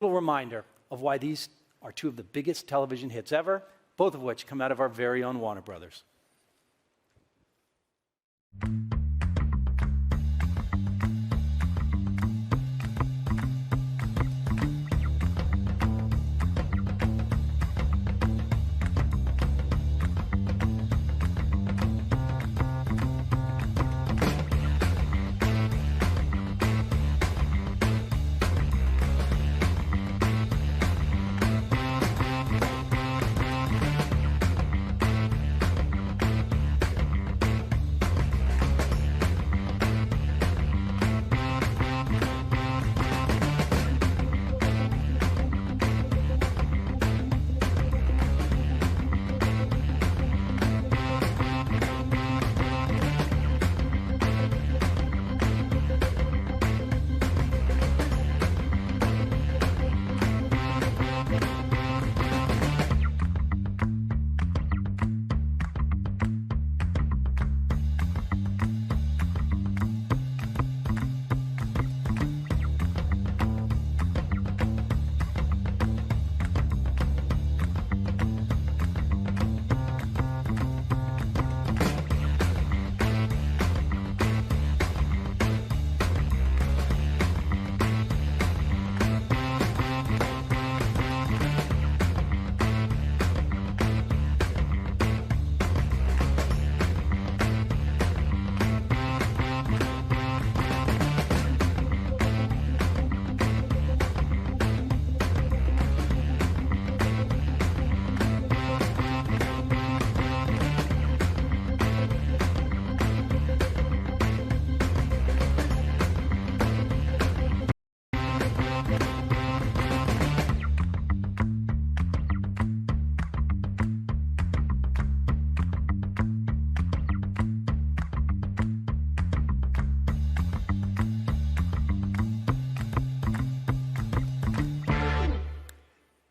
little reminder of why these are two of the biggest television hits ever, both of which come out of our very own Warner Brothers.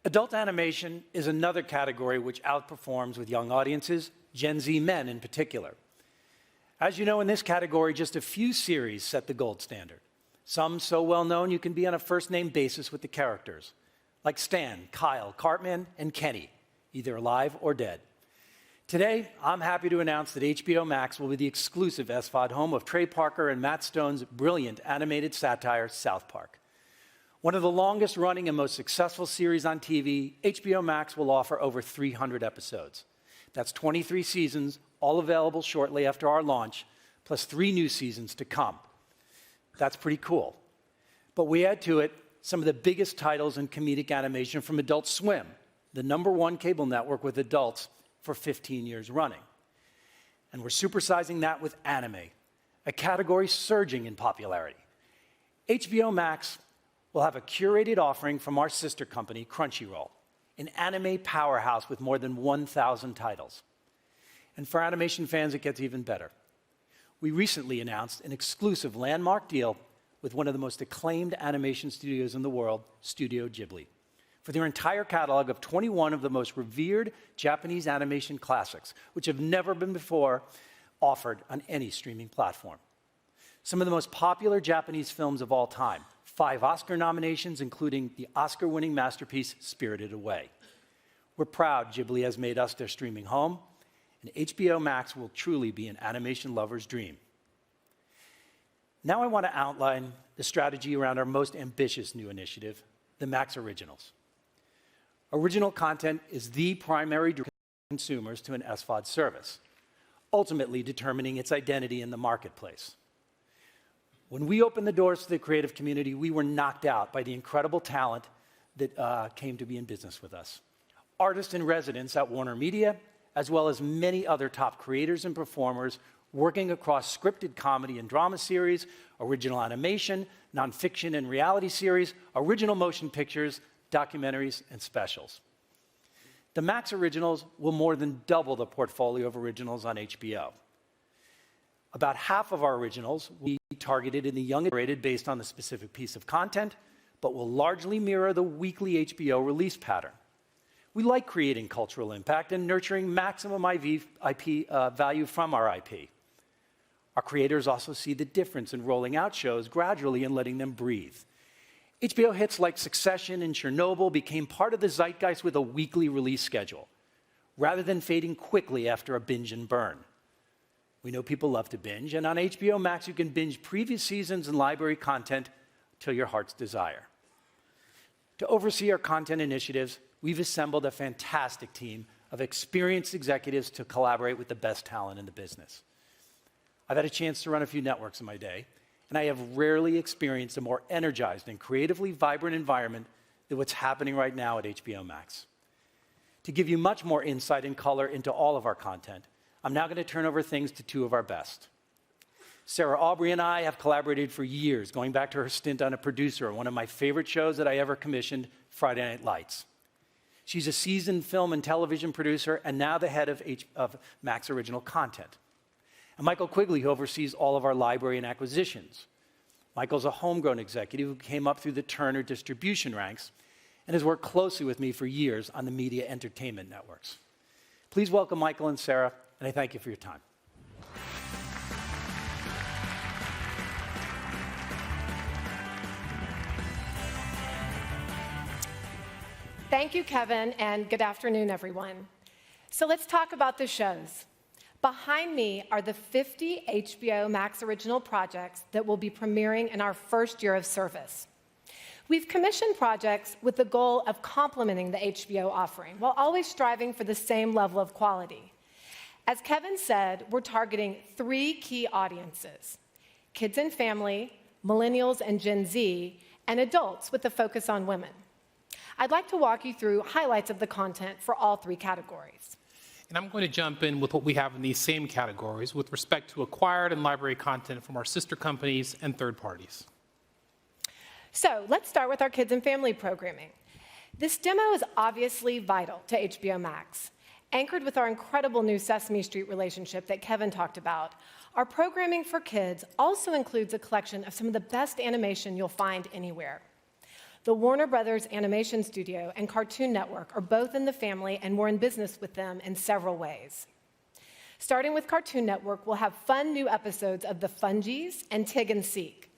Adult animation is another category which outperforms with young audiences, Gen Z men in particular. As you know, in this category, just a few series set the gold standard. Some so well known you can be on a first-name basis with the characters, like Stan, Kyle, Cartman, and Kenny, either alive or dead. Today, I'm happy to announce that HBO Max will be the exclusive SVOD home of Trey Parker and Matt Stone's brilliant animated satire, South Park. One of the longest-running and most successful series on TV, HBO Max will offer over 300 episodes. That's 23 seasons, all available shortly after our launch, plus 3 new seasons to come. That's pretty cool. But we add to it some of the biggest titles in comedic animation from Adult Swim, the #1 cable network with adults for 15 years running. And we're supersizing that with anime, a category surging in popularity. HBO Max will have a curated offering from our sister company, Crunchyroll, an anime powerhouse with more than 1,000 titles. And for animation fans, it gets even better. We recently announced an exclusive landmark deal with one of the most acclaimed animation studios in the world, Studio Ghibli, for their entire catalog of 21 of the most revered Japanese animation classics, which have never been before offered on any streaming platform. Some of the most popular Japanese films of all time, 5 Oscar nominations, including the Oscar-winning masterpiece, Spirited Away. We're proud Ghibli has made us their streaming home, and HBO Max will truly be an animation lover's dream. Now I want to outline the strategy around our most ambitious new initiative, the Max Originals. Original content is the primary driver of consumers to an SVOD service, ultimately determining its identity in the marketplace. When we opened the doors to the creative community, we were knocked out by the incredible talent that came to be in business with us. Artists in residence at WarnerMedia, as well as many other top creators and performers working across scripted comedy and drama series, original animation, nonfiction and reality series, original motion pictures, documentaries, and specials. The Max Originals will more than double the portfolio of originals on HBO. About half of our originals will be targeted in the young and rated based on the specific piece of content, but will largely mirror the weekly HBO release pattern. We like creating cultural impact and nurturing maximum IP value from our IP. Our creators also see the difference in rolling out shows gradually and letting them breathe. HBO hits like Succession and Chernobyl became part of the zeitgeist with a weekly release schedule, rather than fading quickly after a binge and burn. We know people love to binge, and on HBO Max you can binge previous seasons and library content till your heart's desire. To oversee our content initiatives, we've assembled a fantastic team of experienced executives to collaborate with the best talent in the business. I've had a chance to run a few networks in my day, and I have rarely experienced a more energized and creatively vibrant environment than what's happening right now at HBO Max. To give you much more insight and color into all of our content, I'm now going to turn over things to two of our best. Sarah Aubrey and I have collaborated for years, going back to her stint on a producer on one of my favorite shows that I ever commissioned, Friday Night Lights. She's a seasoned film and television producer and now the head of Max Original Content. And Michael Quigley, who oversees all of our library and acquisitions. Michael's a homegrown executive who came up through the Turner distribution ranks and has worked closely with me for years on the media entertainment networks. Please welcome Michael and Sarah, and I thank you for your time. Thank you, Kevin, and good afternoon, everyone. So let's talk about the shows. Behind me are the 50 HBO Max original projects that will be premiering in our first year of service. We've commissioned projects with the goal of complementing the HBO offering while always striving for the same level of quality. As Kevin said, we're targeting 3 key audiences: kids and family, millennials and Gen Z, and adults with a focus on women. I'd like to walk you through highlights of the content for all 3 categories. And I'm going to jump in with what we have in these same categories with respect to acquired and library content from our sister companies and third parties. So let's start with our kids and family programming. This demo is obviously vital to HBO Max. Anchored with our incredible new Sesame Street relationship that Kevin talked about, our programming for kids also includes a collection of some of the best animation you'll find anywhere. The Warner Brothers Animation Studio and Cartoon Network are both in the family, and we're in business with them in several ways. Starting with Cartoon Network, we'll have fun new episodes of The Fungies and Tig and Seek.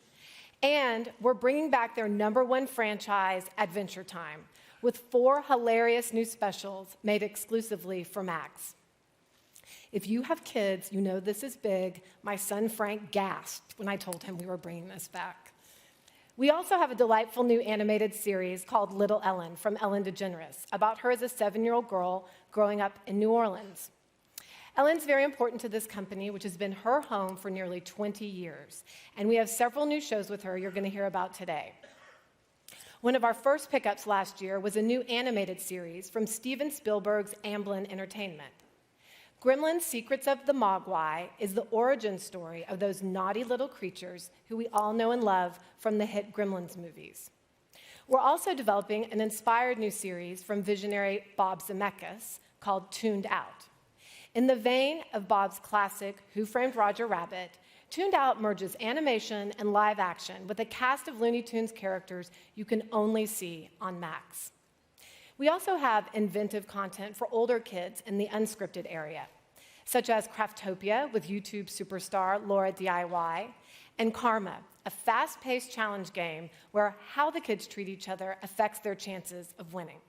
And we're bringing back their #1 franchise, Adventure Time, with 4 hilarious new specials made exclusively for Max. If you have kids, you know this is big. My son Frank gasped when I told him we were bringing this back. We also have a delightful new animated series called Little Ellen from Ellen DeGeneres, about her as a 7-year-old girl growing up in New Orleans. Ellen's very important to this company, which has been her home for nearly 20 years, and we have several new shows with her you're going to hear about today. One of our first pickups last year was a new animated series from Steven Spielberg's Amblin Entertainment. Gremlin's Secrets of the Mogwai is the origin story of those naughty little creatures who we all know and love from the hit Gremlins movies. We're also developing an inspired new series from visionary Bob Zemeckis called Tuned Out. In the vein of Bob's classic Who Framed Roger Rabbit, Tuned Out merges animation and live action with a cast of Looney Tunes characters you can only see on Max. We also have inventive content for older kids in the unscripted area, such as Craftopia with YouTube superstar Laura DIY, and Karma, a fast-paced challenge game where how the kids treat each other affects their chances of winning.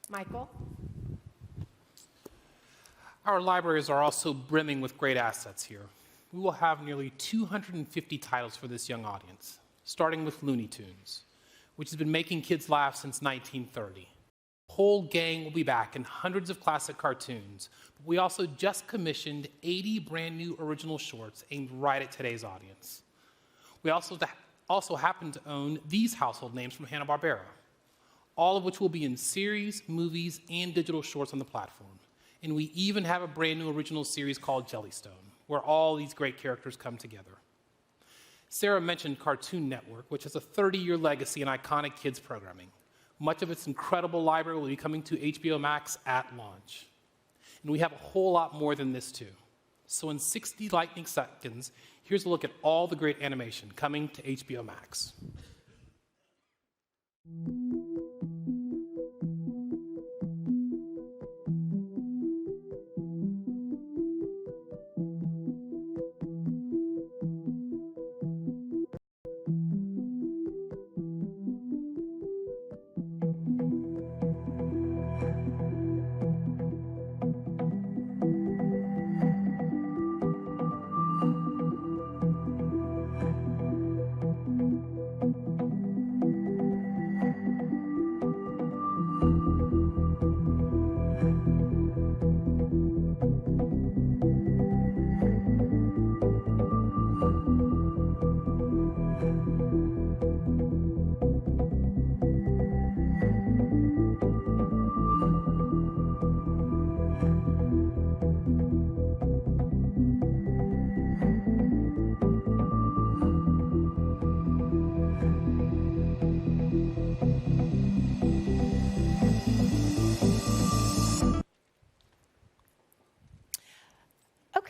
Michael? Our libraries are also brimming with great assets here. We will have nearly 250 titles for this young audience, starting with Looney Tunes, which has been making kids laugh since 1930. The whole gang will be back in hundreds of classic cartoons, but we also just commissioned 80 brand new original shorts aimed right at today's audience. We also happen to own these household names from Hanna-Barbera, all of which will be in series, movies, and digital shorts on the platform. And we even have a brand new original series called Jellystone, where all these great characters come together. Sarah mentioned Cartoon Network, which has a 30-year legacy in iconic kids programming. Much of its incredible library will be coming to HBO Max at launch. And we have a whole lot more than this, too. So in 60 lightning seconds, here's a look at all the great animation coming to HBO Max.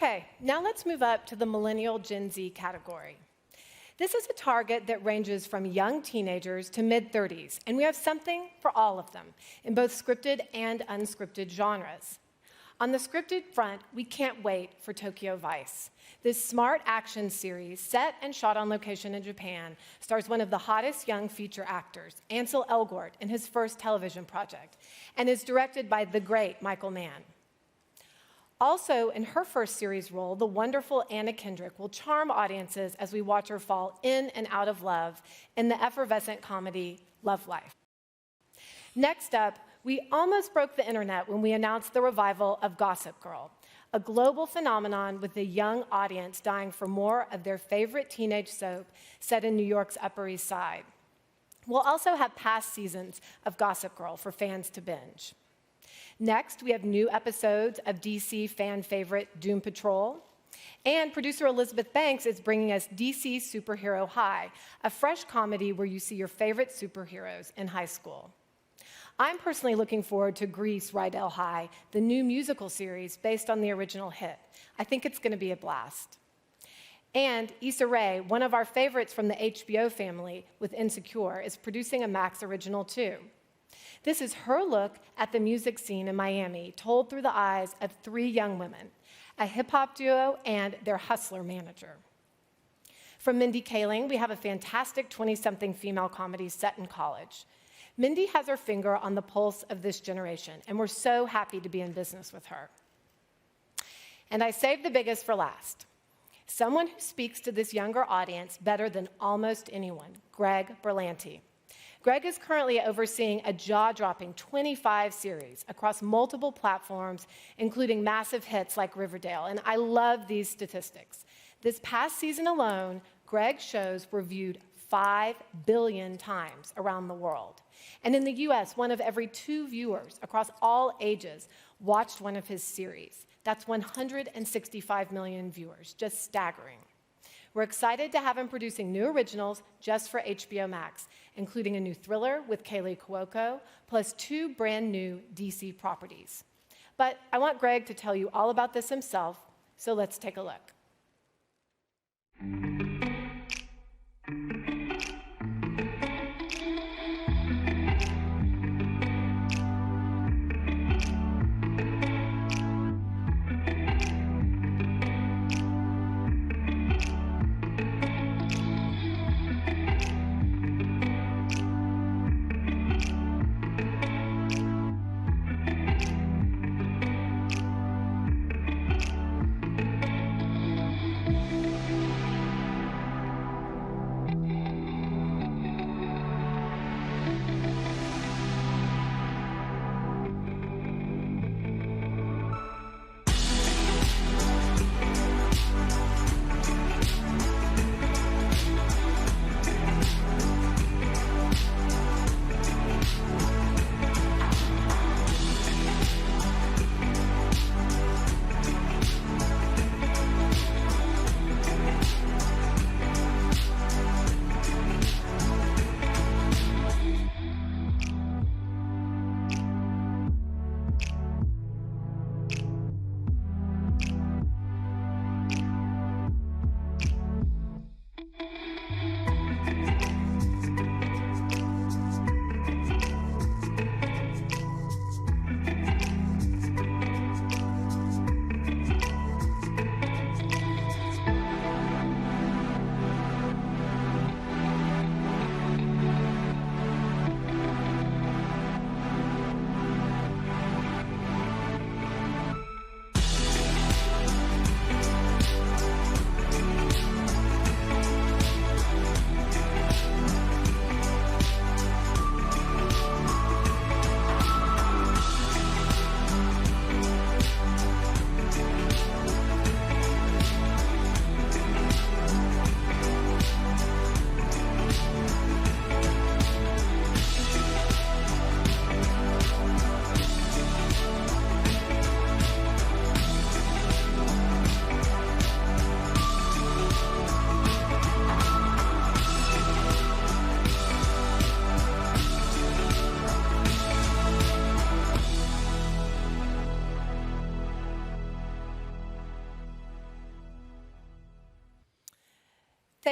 Okay, now let's move up to the millennial Gen Z category. This is a target that ranges from young teenagers to mid-30s, and we have something for all of them in both scripted and unscripted genres. On the scripted front, we can't wait for Tokyo Vice. This smart action series, set and shot on location in Japan, stars one of the hottest young feature actors, Ansel Elgort, in his first television project, and is directed by the great Michael Mann. Also, in her first series role, the wonderful Anna Kendrick will charm audiences as we watch her fall in and out of love in the effervescent comedy Love Life. Next up, we almost broke the internet when we announced the revival of Gossip Girl, a global phenomenon with a young audience dying for more of their favorite teenage soap set in New York's Upper East Side. We'll also have past seasons of Gossip Girl for fans to binge. Next, we have new episodes of DC fan favorite Doom Patrol. And producer Elizabeth Banks is bringing us DC Superhero High, a fresh comedy where you see your favorite superheroes in high school. I'm personally looking forward to Grease Rydell High, the new musical series based on the original hit. I think it's going to be a blast. And Issa Rae, one of our favorites from the HBO family with Insecure, is producing a Max original too. This is her look at the music scene in Miami, told through the eyes of 3 young women, a hip-hop duo and their hustler manager. From Mindy Kaling, we have a fantastic 20-something female comedy set in college. Mindy has her finger on the pulse of this generation, and we're so happy to be in business with her. And I saved the biggest for last. Someone who speaks to this younger audience better than almost anyone, Greg Berlanti. Greg is currently overseeing a jaw-dropping 25 series across multiple platforms, including massive hits like Riverdale, and I love these statistics. This past season alone, Greg's shows were viewed 5 billion times around the world. And in the US, 1 of every 2 viewers across all ages watched one of his series. That's 165 million viewers, just staggering. We're excited to have him producing new originals just for HBO Max, including a new thriller with Kaley Cuoco, plus 2 brand new DC properties. But I want Greg to tell you all about this himself, so let's take a look.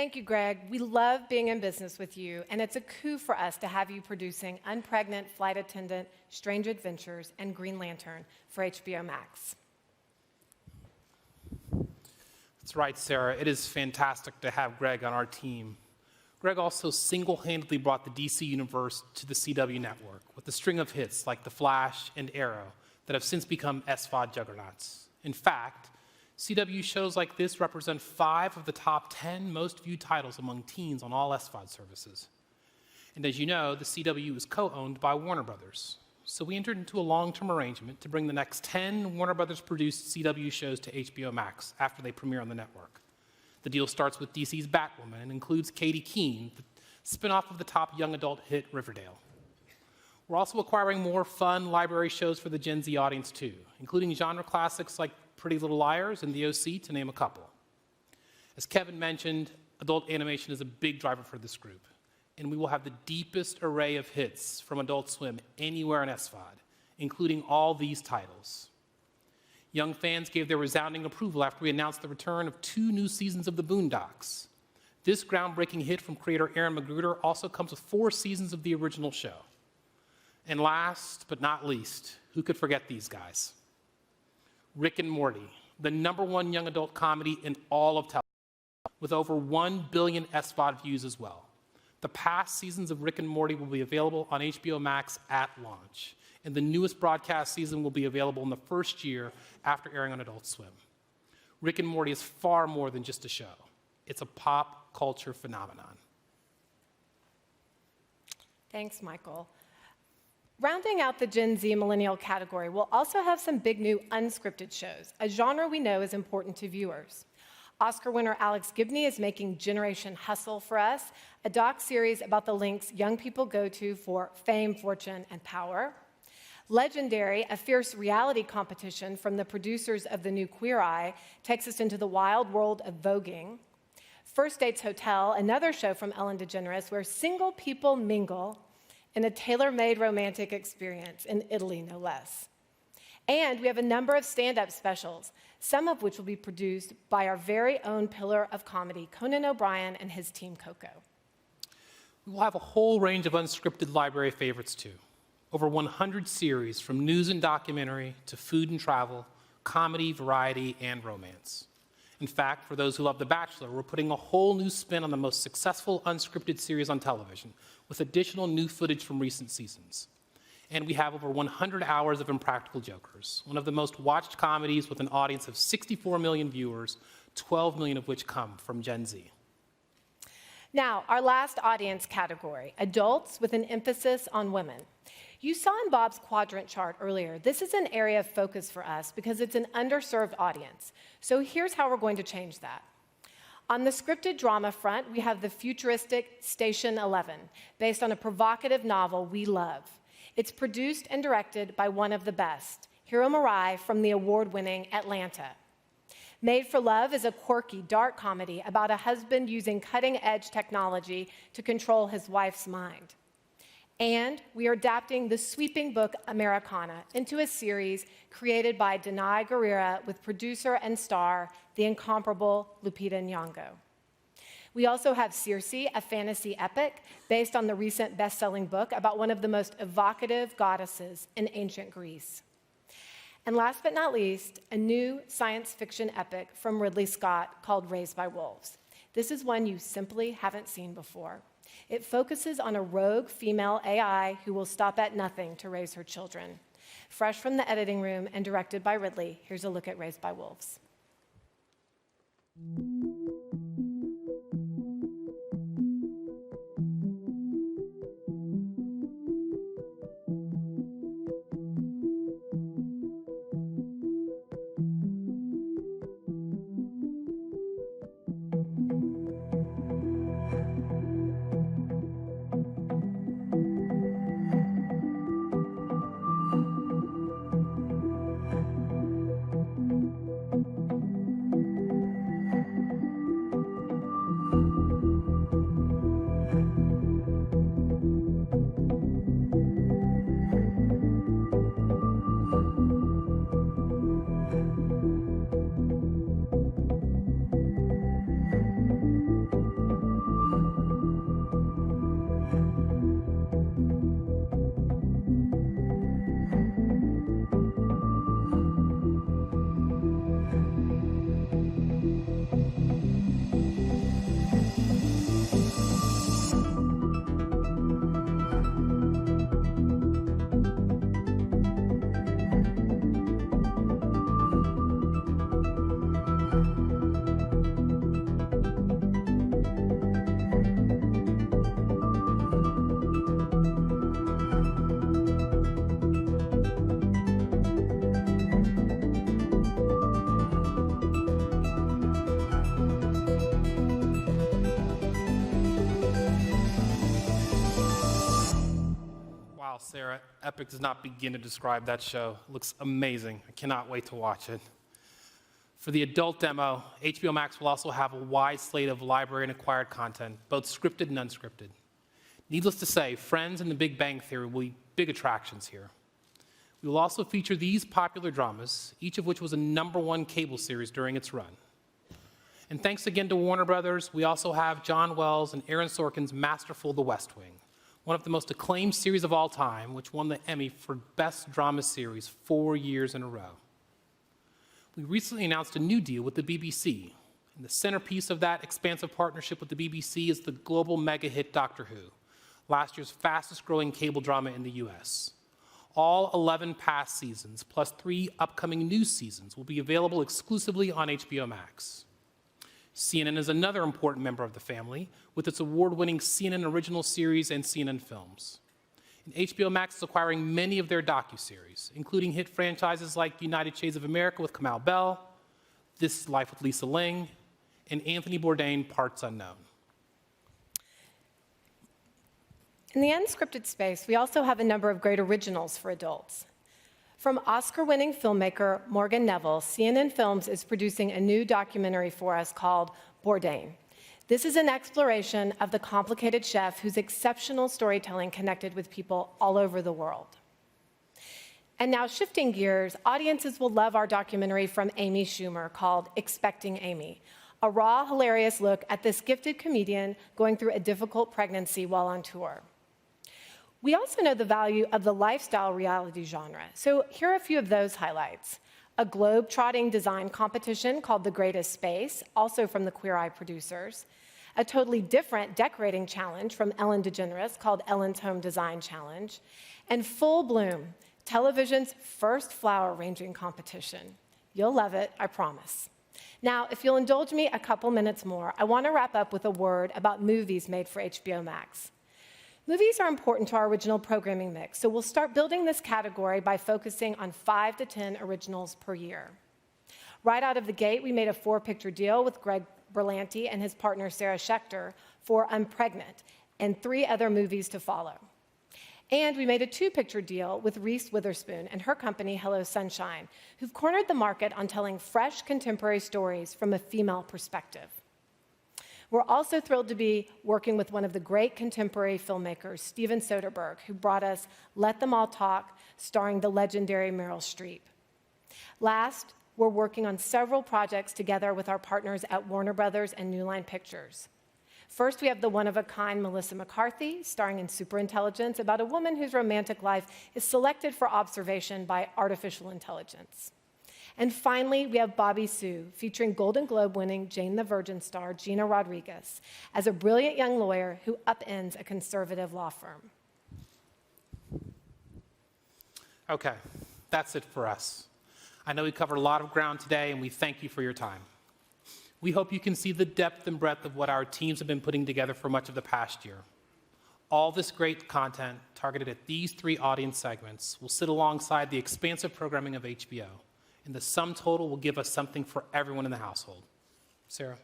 Thank you, Greg. We love being in business with you, and it's a coup for us to have you producing Unpregnant, Flight Attendant, Strange Adventures, and Green Lantern for HBO Max. That's right, Sarah. It is fantastic to have Greg on our team. Greg also single-handedly brought the DC universe to the CW network with a string of hits like The Flash and Arrow that have since become SVOD juggernauts. In fact, CW shows like this represent 5 of the top 10 most viewed titles among teens on all SVOD services. And as you know, the CW is co-owned by Warner Brothers. So we entered into a long-term arrangement to bring the next 10 Warner Brothers-produced CW shows to HBO Max after they premiere on the network. The deal starts with DC's Batwoman and includes Katie Keene, the spin-off of the top young adult hit Riverdale. We're also acquiring more fun library shows for the Gen Z audience too, including genre classics like Pretty Little Liars and The OC, to name a couple. As Kevin mentioned, adult animation is a big driver for this group, and we will have the deepest array of hits from Adult Swim anywhere in SVOD, including all these titles. Young fans gave their resounding approval after we announced the return of 2 new seasons of The Boondocks. This groundbreaking hit from creator Aaron McGruder also comes with 4 seasons of the original show. And last but not least, who could forget these guys? Rick and Morty, the #1 young adult comedy in all of television, with over 1 billion SVOD views as well. The past seasons of Rick and Morty will be available on HBO Max at launch, and the newest broadcast season will be available in the first year after airing on Adult Swim. Rick and Morty is far more than just a show. It's a pop culture phenomenon. Thanks, Michael. Rounding out the Gen Z millennial category, we'll also have some big new unscripted shows, a genre we know is important to viewers. Oscar winner Alex Gibney is making Generation Hustle for us, a doc-series about the links young people go to for fame, fortune, and power. Legendary, a fierce reality competition from the producers of the new Queer Eye, takes us into the wild world of voguing. First Dates Hotel, another show from Ellen DeGeneres, where single people mingle in a tailor-made romantic experience in Italy, no less. And we have a number of stand-up specials, some of which will be produced by our very own pillar of comedy, Conan O'Brien and his team Coco. We will have a whole range of unscripted library favorites too. Over 100 series from news and documentary to food and travel, comedy, variety, and romance. In fact, for those who love The Bachelor, we're putting a whole new spin on the most successful unscripted series on television, with additional new footage from recent seasons. And we have over 100 hours of Impractical Jokers, one of the most watched comedies with an audience of 64 million viewers, 12 million of which come from Gen Z. Now, our last audience category, adults with an emphasis on women. You saw in Bob's quadrant chart earlier, this is an area of focus for us because it's an underserved audience. So here's how we're going to change that. On the scripted drama front, we have the futuristic Station 11, based on a provocative novel we love. It's produced and directed by one of the best, Hiro Murai from the award-winning Atlanta. Made for Love is a quirky, dark comedy about a husband using cutting-edge technology to control his wife's mind. And we are adapting the sweeping book Americana into a series created by Denai Guerrera with producer and star, the incomparable Lupita Nyong'o. We also have Circe, a fantasy epic based on the recent best-selling book about one of the most evocative goddesses in ancient Greece. And last but not least, a new science fiction epic from Ridley Scott called Raised by Wolves. This is one you simply haven't seen before. It focuses on a rogue female AI who will stop at nothing to raise her children. Fresh from the editing room and directed by Ridley, here's a look at Raised by Wolves. Sarah, epic does not begin to describe that show. It looks amazing. I cannot wait to watch it. For the adult demo, HBO Max will also have a wide slate of library and acquired content, both scripted and unscripted. Needless to say, Friends and The Big Bang Theory will be big attractions here. We will also feature these popular dramas, each of which was a #1 cable series during its run. And thanks again to Warner Brothers, we also have John Wells and Aaron Sorkin's masterful The West Wing, one of the most acclaimed series of all time, which won the Emmy for Best Drama Series 4 years in a row. We recently announced a new deal with the BBC, and the centerpiece of that expansive partnership with the BBC is the global mega hit Doctor Who, last year's fastest growing cable drama in the US. All 11 past seasons, plus 3 upcoming new seasons, will be available exclusively on HBO Max. CNN is another important member of the family, with its award-winning CNN Original Series and CNN Films. And HBO Max is acquiring many of their docuseries, including hit franchises like United Shades of America with Kamau Bell, This Is Life with Lisa Ling, and Anthony Bourdain, Parts Unknown. In the unscripted space, we also have a number of great originals for adults. From Oscar-winning filmmaker Morgan Neville, CNN Films is producing a new documentary for us called Bourdain. This is an exploration of the complicated chef whose exceptional storytelling connected with people all over the world. And now, shifting gears, audiences will love our documentary from Amy Schumer called Expecting Amy, a raw, hilarious look at this gifted comedian going through a difficult pregnancy while on tour. We also know the value of the lifestyle reality genre, so here are a few of those highlights. A globe-trotting design competition called The Greatest Space, also from the Queer Eye producers. A totally different decorating challenge from Ellen DeGeneres called Ellen's Home Design Challenge. And Full Bloom, television's first flower arranging competition. You'll love it, I promise. Now, if you'll indulge me a couple minutes more, I want to wrap up with a word about movies made for HBO Max. Movies are important to our original programming mix, so we'll start building this category by focusing on 5 to 10 originals per year. Right out of the gate, we made a 4-picture deal with Greg Berlanti and his partner Sarah Schechter for I'm Pregnant, and 3 other movies to follow. And we made a 2-picture deal with Reese Witherspoon and her company Hello Sunshine, who've cornered the market on telling fresh contemporary stories from a female perspective. We're also thrilled to be working with one of the great contemporary filmmakers, Steven Soderbergh, who brought us Let Them All Talk, starring the legendary Meryl Streep. Last, we're working on several projects together with our partners at Warner Brothers and New Line Pictures. First, we have the one-of-a-kind Melissa McCarthy, starring in Superintelligence, about a woman whose romantic life is selected for observation by artificial intelligence. And finally, we have Bobby Sue, featuring Golden Globe-winning Jane the Virgin star Gina Rodriguez as a brilliant young lawyer who upends a conservative law firm. Okay, that's it for us. I know we covered a lot of ground today, and we thank you for your time. We hope you can see the depth and breadth of what our teams have been putting together for much of the past year. All this great content targeted at these 3 audience segments will sit alongside the expansive programming of HBO, and the sum total will give us something for everyone in the household. Sarah?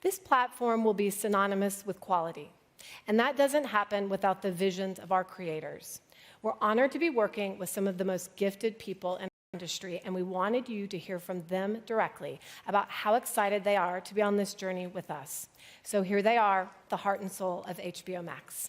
This platform will be synonymous with quality, and that doesn't happen without the visions of our creators. We're honored to be working with some of the most gifted people in our industry, and we wanted you to hear from them directly about how excited they are to be on this journey with us. So here they are, the heart and soul of HBO Max.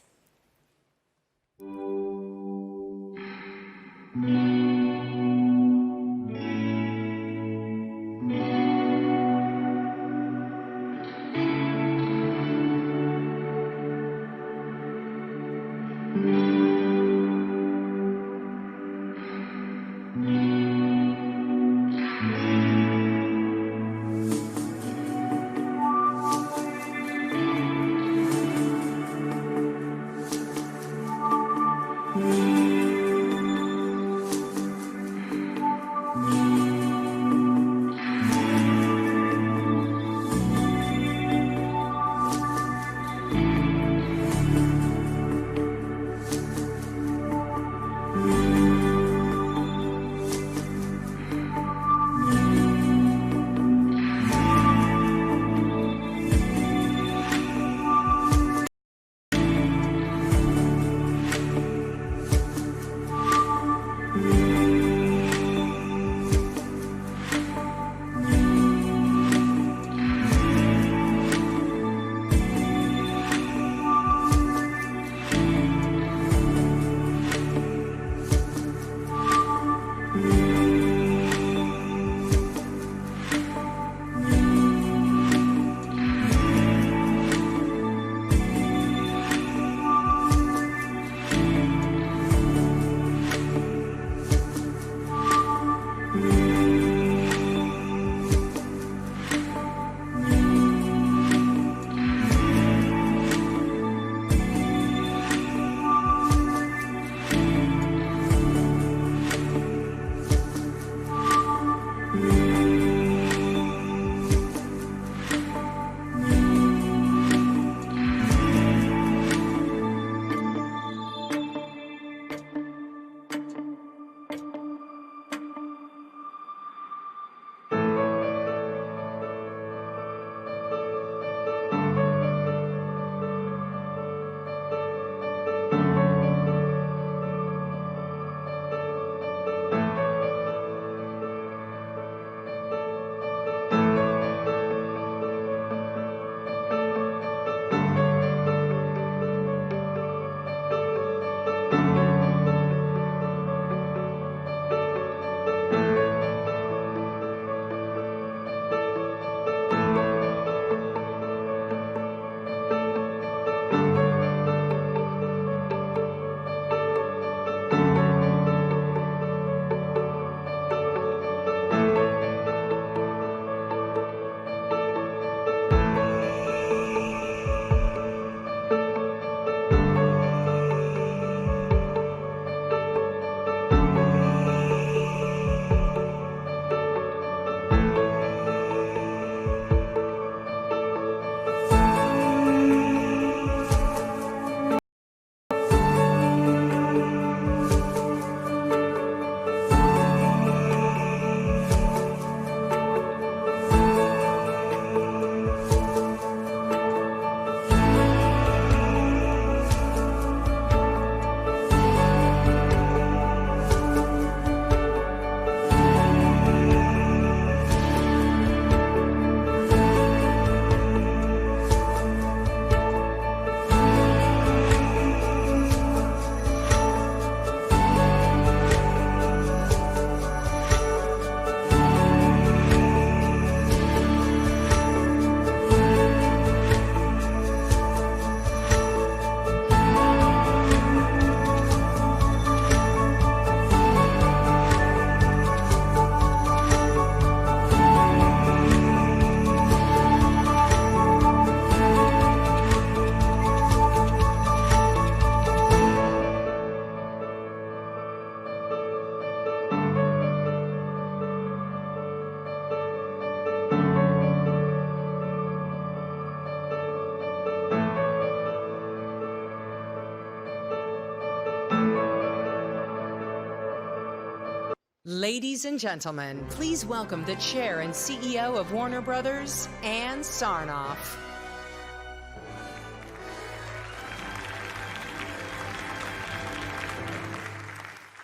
Ladies and gentlemen, please welcome the Chair and CEO of Warner Brothers, Ann Sarnoff.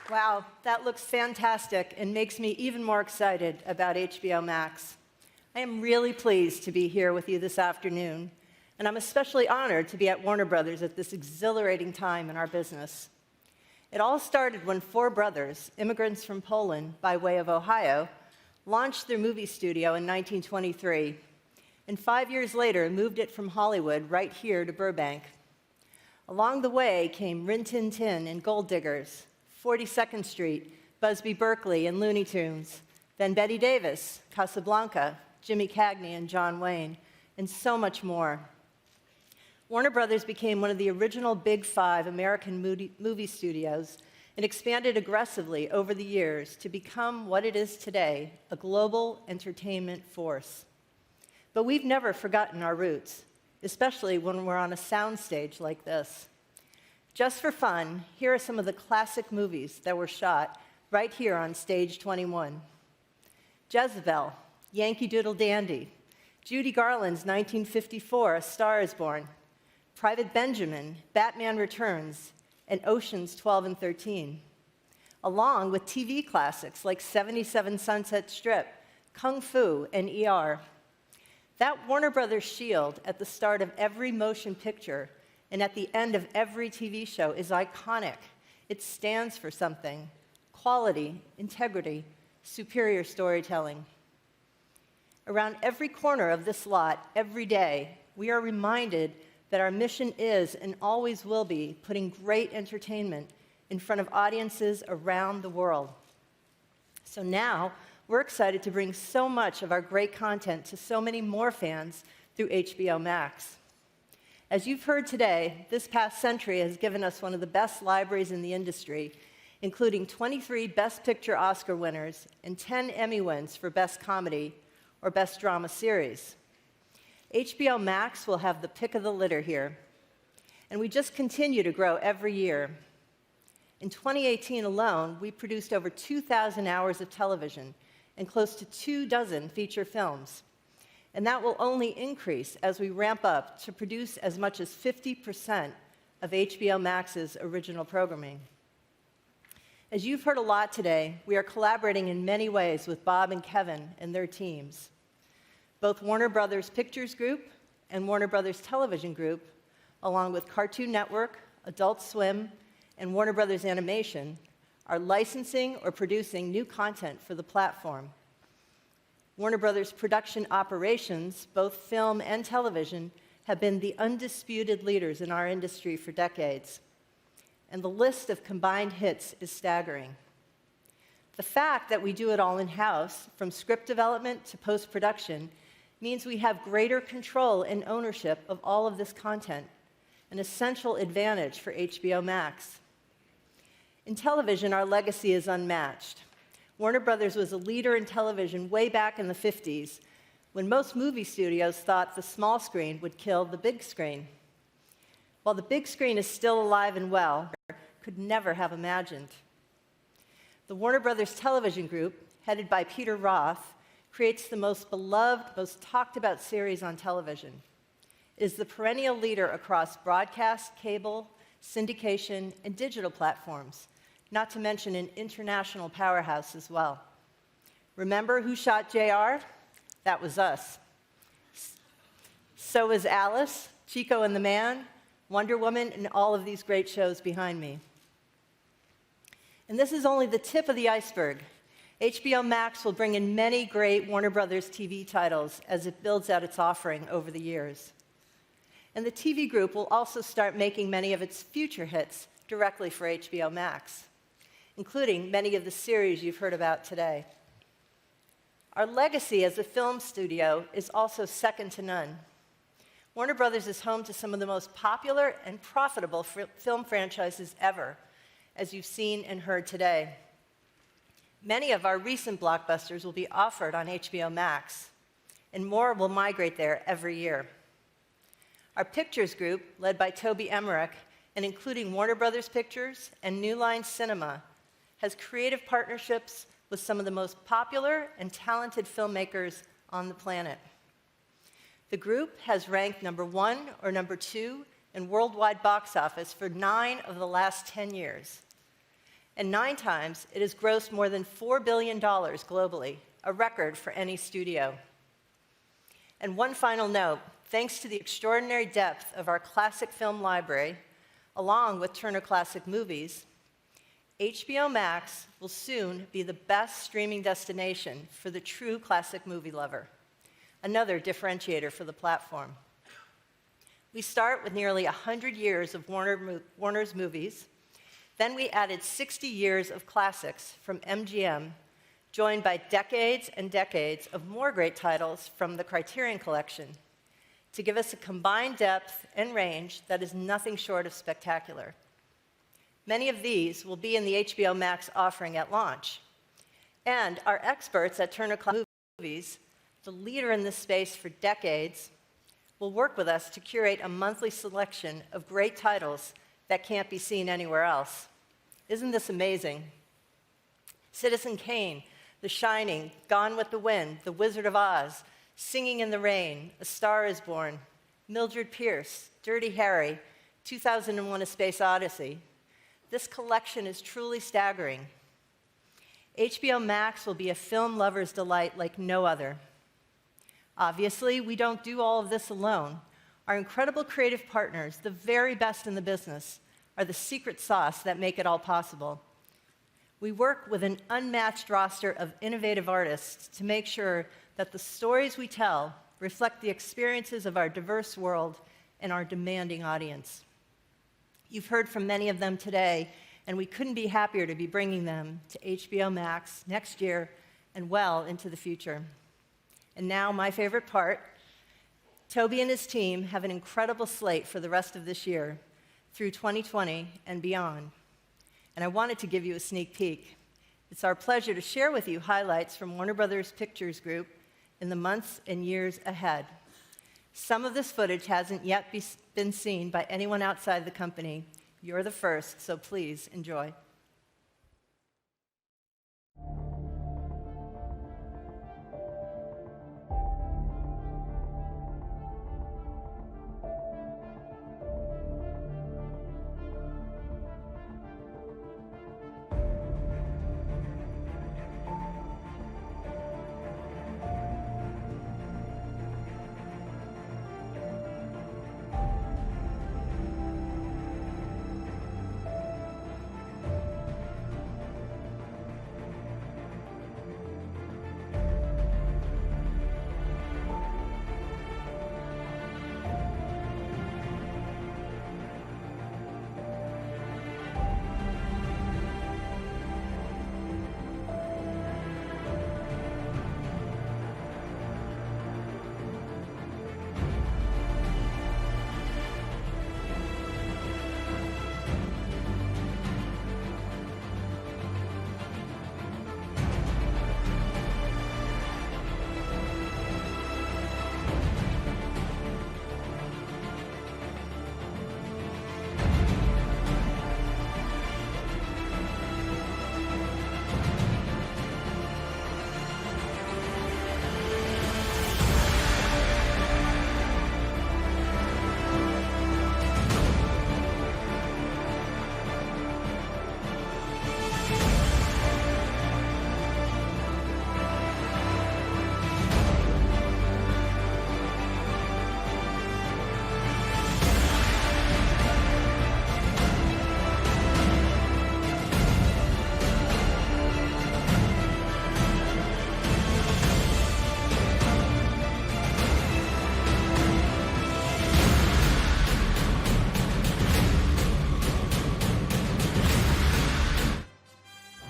Wow, that looks fantastic and makes me even more excited about HBO Max. I am really pleased to be here with you this afternoon, and I'm especially honored to be at Warner Brothers at this exhilarating time in our business. It all started when four brothers, immigrants from Poland by way of Ohio, launched their movie studio in 1923, and 5 years later moved it from Hollywood right here to Burbank. Along the way came Rin Tin Tin and Gold Diggers, 42nd Street, Busby Berkeley and Looney Tunes, then Bette Davis, Casablanca, Jimmy Cagney and John Wayne, and so much more. Warner Brothers became one of the original Big Five American movie studios and expanded aggressively over the years to become what it is today, a global entertainment force. But we've never forgotten our roots, especially when we're on a soundstage like this. Just for fun, here are some of the classic movies that were shot right here on Stage 21. Jezebel, Yankee Doodle Dandy, Judy Garland's 1954 A Star is Born, Private Benjamin, Batman Returns, and Oceans 12 and 13, along with TV classics like 77 Sunset Strip, Kung Fu, and ER. That Warner Brothers shield at the start of every motion picture and at the end of every TV show is iconic. It stands for something: quality, integrity, superior storytelling. Around every corner of this lot, every day, we are reminded that our mission is and always will be putting great entertainment in front of audiences around the world. So now, we're excited to bring so much of our great content to so many more fans through HBO Max. As you've heard today, this past century has given us one of the best libraries in the industry, including 23 Best Picture Oscar winners and 10 Emmy wins for Best Comedy or Best Drama Series. HBO Max will have the pick of the litter here, and we just continue to grow every year. In 2018 alone, we produced over 2,000 hours of television and close to 24 feature films, and that will only increase as we ramp up to produce as much as 50% of HBO Max's original programming. As you've heard a lot today, we are collaborating in many ways with Bob and Kevin and their teams. Both Warner Brothers Pictures Group and Warner Brothers Television Group, along with Cartoon Network, Adult Swim, and Warner Brothers Animation, are licensing or producing new content for the platform. Warner Brothers production operations, both film and television, have been the undisputed leaders in our industry for decades, and the list of combined hits is staggering. The fact that we do it all in-house, from script development to post-production, means we have greater control and ownership of all of this content, an essential advantage for HBO Max. In television, our legacy is unmatched. Warner Brothers was a leader in television way back in the 50s, when most movie studios thought the small screen would kill the big screen. While the big screen is still alive and well, could never have imagined. The Warner Brothers Television Group, headed by Peter Roth, creates the most beloved, most talked about series on television. It is the perennial leader across broadcast, cable, syndication, and digital platforms, not to mention an international powerhouse as well. Remember Who Shot JR? That was us. So is Alice, Chico and the Man, Wonder Woman, and all of these great shows behind me. And this is only the tip of the iceberg. HBO Max will bring in many great Warner Brothers TV titles as it builds out its offering over the years. And the TV group will also start making many of its future hits directly for HBO Max, including many of the series you've heard about today. Our legacy as a film studio is also second to none. Warner Brothers is home to some of the most popular and profitable film franchises ever, as you've seen and heard today. Many of our recent blockbusters will be offered on HBO Max, and more will migrate there every year. Our Pictures Group, led by Toby Emmerich, and including Warner Brothers Pictures and New Line Cinema, has creative partnerships, with some of the most popular and talented filmmakers on the planet. The group has ranked #1 or #2 in worldwide box office for 9 of the last 10 years. And 9 times, it has grossed more than $4 billion globally, a record for any studio. And one final note, thanks to the extraordinary depth of our classic film library, along with Turner Classic Movies, HBO Max will soon be the best streaming destination for the true classic movie lover, another differentiator for the platform. We start with nearly 100 years of Warner's movies. Then we added 60 years of classics from MGM, joined by decades and decades of more great titles from the Criterion Collection, to give us a combined depth and range that is nothing short of spectacular. Many of these will be in the HBO Max offering at launch. And our experts at Turner Classic Movies, the leader in this space for decades, will work with us to curate a monthly selection of great titles that can't be seen anywhere else. Isn't this amazing? Citizen Kane, The Shining, Gone with the Wind, The Wizard of Oz, Singing in the Rain, A Star is Born, Mildred Pierce, Dirty Harry, 2001: A Space Odyssey. This collection is truly staggering. HBO Max will be a film lover's delight like no other. Obviously, we don't do all of this alone. Our incredible creative partners, the very best in the business, are the secret sauce that make it all possible. We work with an unmatched roster of innovative artists to make sure that the stories we tell reflect the experiences of our diverse world and our demanding audience. You've heard from many of them today, and we couldn't be happier to be bringing them to HBO Max next year and well into the future. And now, my favorite part, Toby and his team have an incredible slate for the rest of this year, through 2020 and beyond. And I wanted to give you a sneak peek. It's our pleasure to share with you highlights from Warner Brothers Pictures Group in the months and years ahead. Some of this footage hasn't yet been seen by anyone outside the company. You're the first, so please enjoy.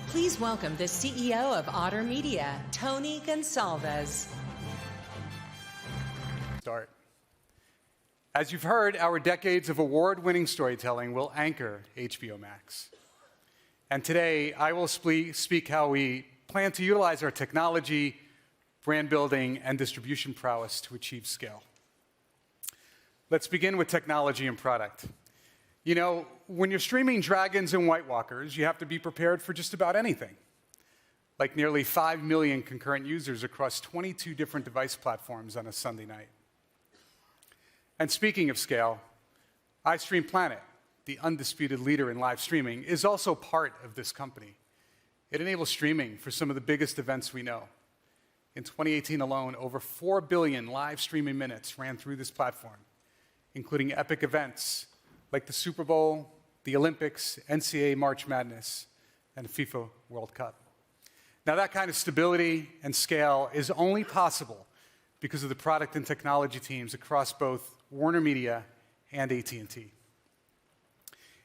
Please welcome the CEO of WarnerMedia, Tony Gonsalves. Start. As you've heard, our decades of award-winning storytelling will anchor HBO Max. And today, I will speak how we plan to utilize our technology, brand building, and distribution prowess to achieve scale. Let's begin with technology and product. You know, when you're streaming Dragons and White Walkers, you have to be prepared for just about anything. like nearly 5 million concurrent users across 22 different device platforms on a Sunday night. And speaking of scale, iStream Planet, the undisputed leader in live streaming, is also part of this company. It enables streaming for some of the biggest events we know. In 2018 alone, over 4 billion live streaming minutes ran through this platform, including epic events like the Super Bowl, the Olympics, NCAA March Madness, and the FIFA World Cup. Now, that kind of stability and scale is only possible because of the product and technology teams across both WarnerMedia and AT&T.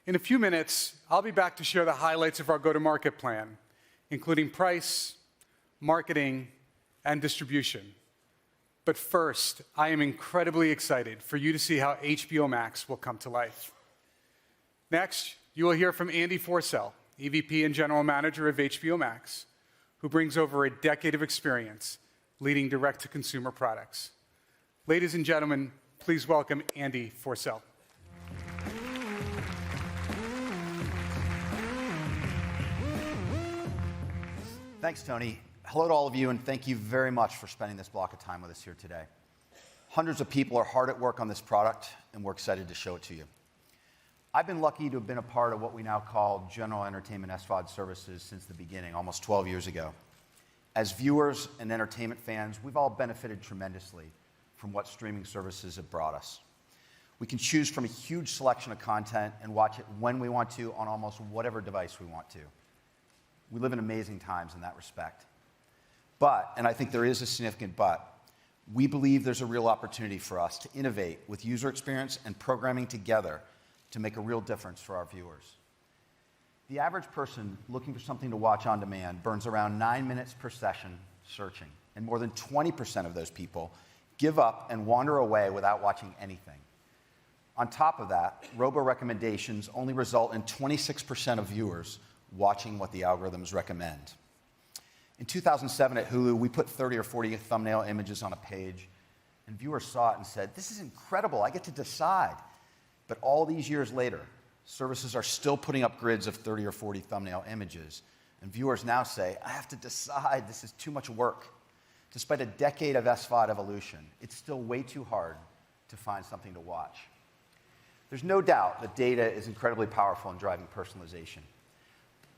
In a few minutes, I'll be back to share the highlights of our go-to-market plan, including price, marketing, and distribution. But first, I am incredibly excited for you to see how HBO Max will come to life. Next, you will hear from Andy Forcell, EVP and General Manager of HBO Max, who brings over a decade of experience leading direct-to-consumer products. Ladies and gentlemen, please welcome Andy Forcell. Thanks, Tony. Hello to all of you, and thank you very much for spending this block of time with us here today. Hundreds of people are hard at work on this product, and we're excited to show it to you. I've been lucky to have been a part of what we now call General Entertainment SVOD services since the beginning, almost 12 years ago. As viewers and entertainment fans, we've all benefited tremendously from what streaming services have brought us. We can choose from a huge selection of content and watch it when we want to on almost whatever device we want to. We live in amazing times in that respect. But, and I think there is a significant but, we believe there's a real opportunity for us to innovate with user experience and programming together to make a real difference for our viewers. The average person looking for something to watch on demand burns around 9 minutes per session searching, and more than 20% of those people give up and wander away without watching anything. On top of that, robo-recommendations only result in 26% of viewers watching what the algorithms recommend. In 2007 at Hulu, we put 30 or 40 thumbnail images on a page, and viewers saw it and said, "This is incredible, I get to decide." But all these years later, services are still putting up grids of 30 or 40 thumbnail images, and viewers now say, "I have to decide, this is too much work." Despite a decade of SVOD evolution, it's still way too hard to find something to watch. There's no doubt that data is incredibly powerful in driving personalization.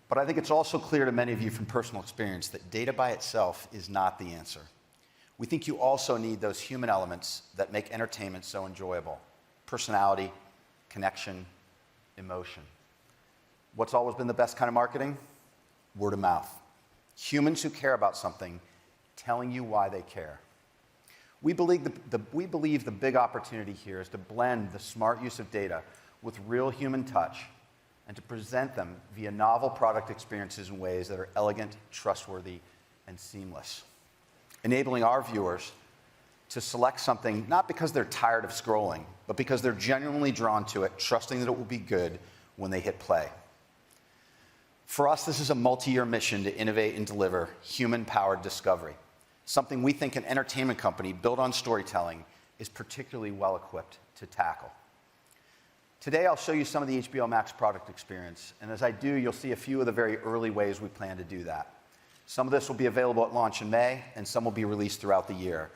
But I think it's also clear to many of you from personal experience that data by itself is not the answer. We think you also need those human elements that make entertainment so enjoyable: personality, connection, emotion. What's always been the best kind of marketing? Word of mouth. Humans who care about something telling you why they care. We believe the big opportunity here is to blend the smart use of data with real human touch and to present them via novel product experiences in ways that are elegant, trustworthy, and seamless, enabling our viewers to select something not because they're tired of scrolling, but because they're genuinely drawn to it, trusting that it will be good when they hit play. For us, this is a multi-year mission to innovate and deliver human-powered discovery, something we think an entertainment company built on storytelling is particularly well-equipped to tackle. Today, I'll show you some of the HBO Max product experience, and as I do, you'll see a few of the very early ways we plan to do that. Some of this will be available at launch in May, and some will be released throughout the year.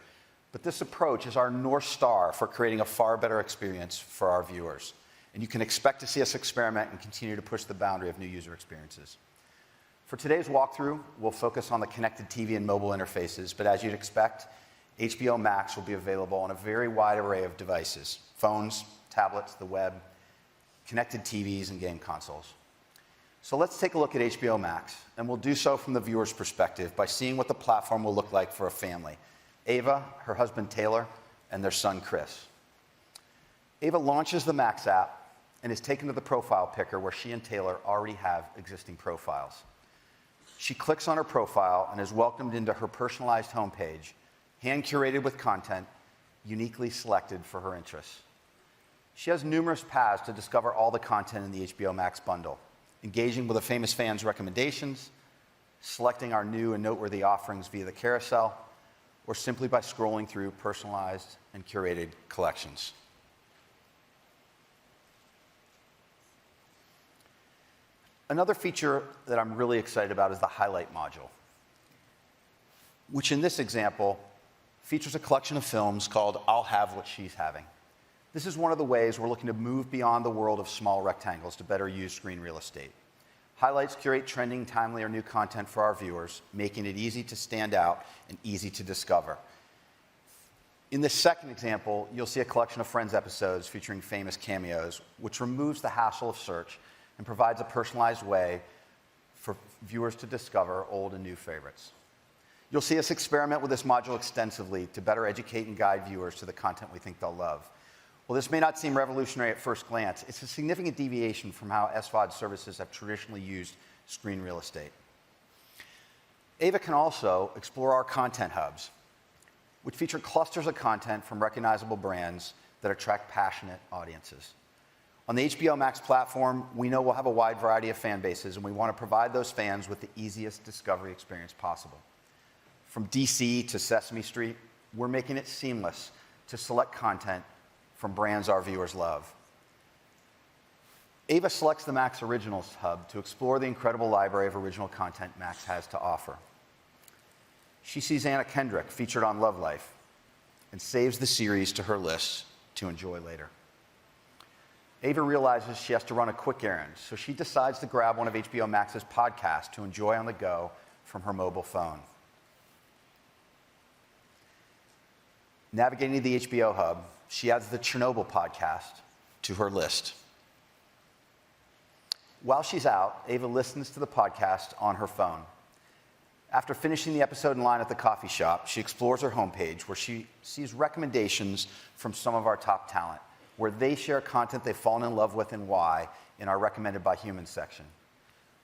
But this approach is our North Star for creating a far better experience for our viewers. And you can expect to see us experiment and continue to push the boundary of new user experiences. For today's walkthrough, we'll focus on the connected TV and mobile interfaces, but as you'd expect, HBO Max will be available on a very wide array of devices: phones, tablets, the web, connected TVs, and game consoles. So let's take a look at HBO Max, and we'll do so from the viewer's perspective by seeing what the platform will look like for a family: Ava, her husband Taylor, and their son Chris. Ava launches the Max app and is taken to the profile picker where she and Taylor already have existing profiles. She clicks on her profile and is welcomed into her personalized homepage, hand-curated with content uniquely selected for her interests. She has numerous paths to discover all the content in the HBO Max bundle, engaging with a famous fan's recommendations, selecting our new and noteworthy offerings via the carousel, or simply by scrolling through personalized and curated collections. Another feature that I'm really excited about is the highlight module. which in this example features a collection of films called I'll Have What She's Having. This is one of the ways we're looking to move beyond the world of small rectangles to better use screen real estate. Highlights curate trending, timely, or new content for our viewers, making it easy to stand out and easy to discover. In this second example, you'll see a collection of Friends episodes featuring famous cameos, which removes the hassle of search and provides a personalized way for viewers to discover old and new favorites. You'll see us experiment with this module extensively to better educate and guide viewers to the content we think they'll love. While this may not seem revolutionary at first glance, it's a significant deviation from how SVOD services have traditionally used screen real estate. Ava can also explore our content hubs, which feature clusters of content from recognizable brands that attract passionate audiences. On the HBO Max platform, we know we'll have a wide variety of fan bases, and we want to provide those fans with the easiest discovery experience possible. From DC to Sesame Street, we're making it seamless to select content from brands our viewers love. Ava selects the Max Originals hub to explore the incredible library of original content Max has to offer. She sees Anna Kendrick featured on Love Life and saves the series to her list to enjoy later. Ava realizes she has to run a quick errand, so she decides to grab one of HBO Max's podcasts to enjoy on the go from her mobile phone. Navigating to the HBO hub, she adds the Chernobyl podcast to her list. While she's out, Ava listens to the podcast on her phone. After finishing the episode in line at the coffee shop, she explores her homepage where she sees recommendations from some of our top talent, where they share content they've fallen in love with and why in our Recommended by Humans section.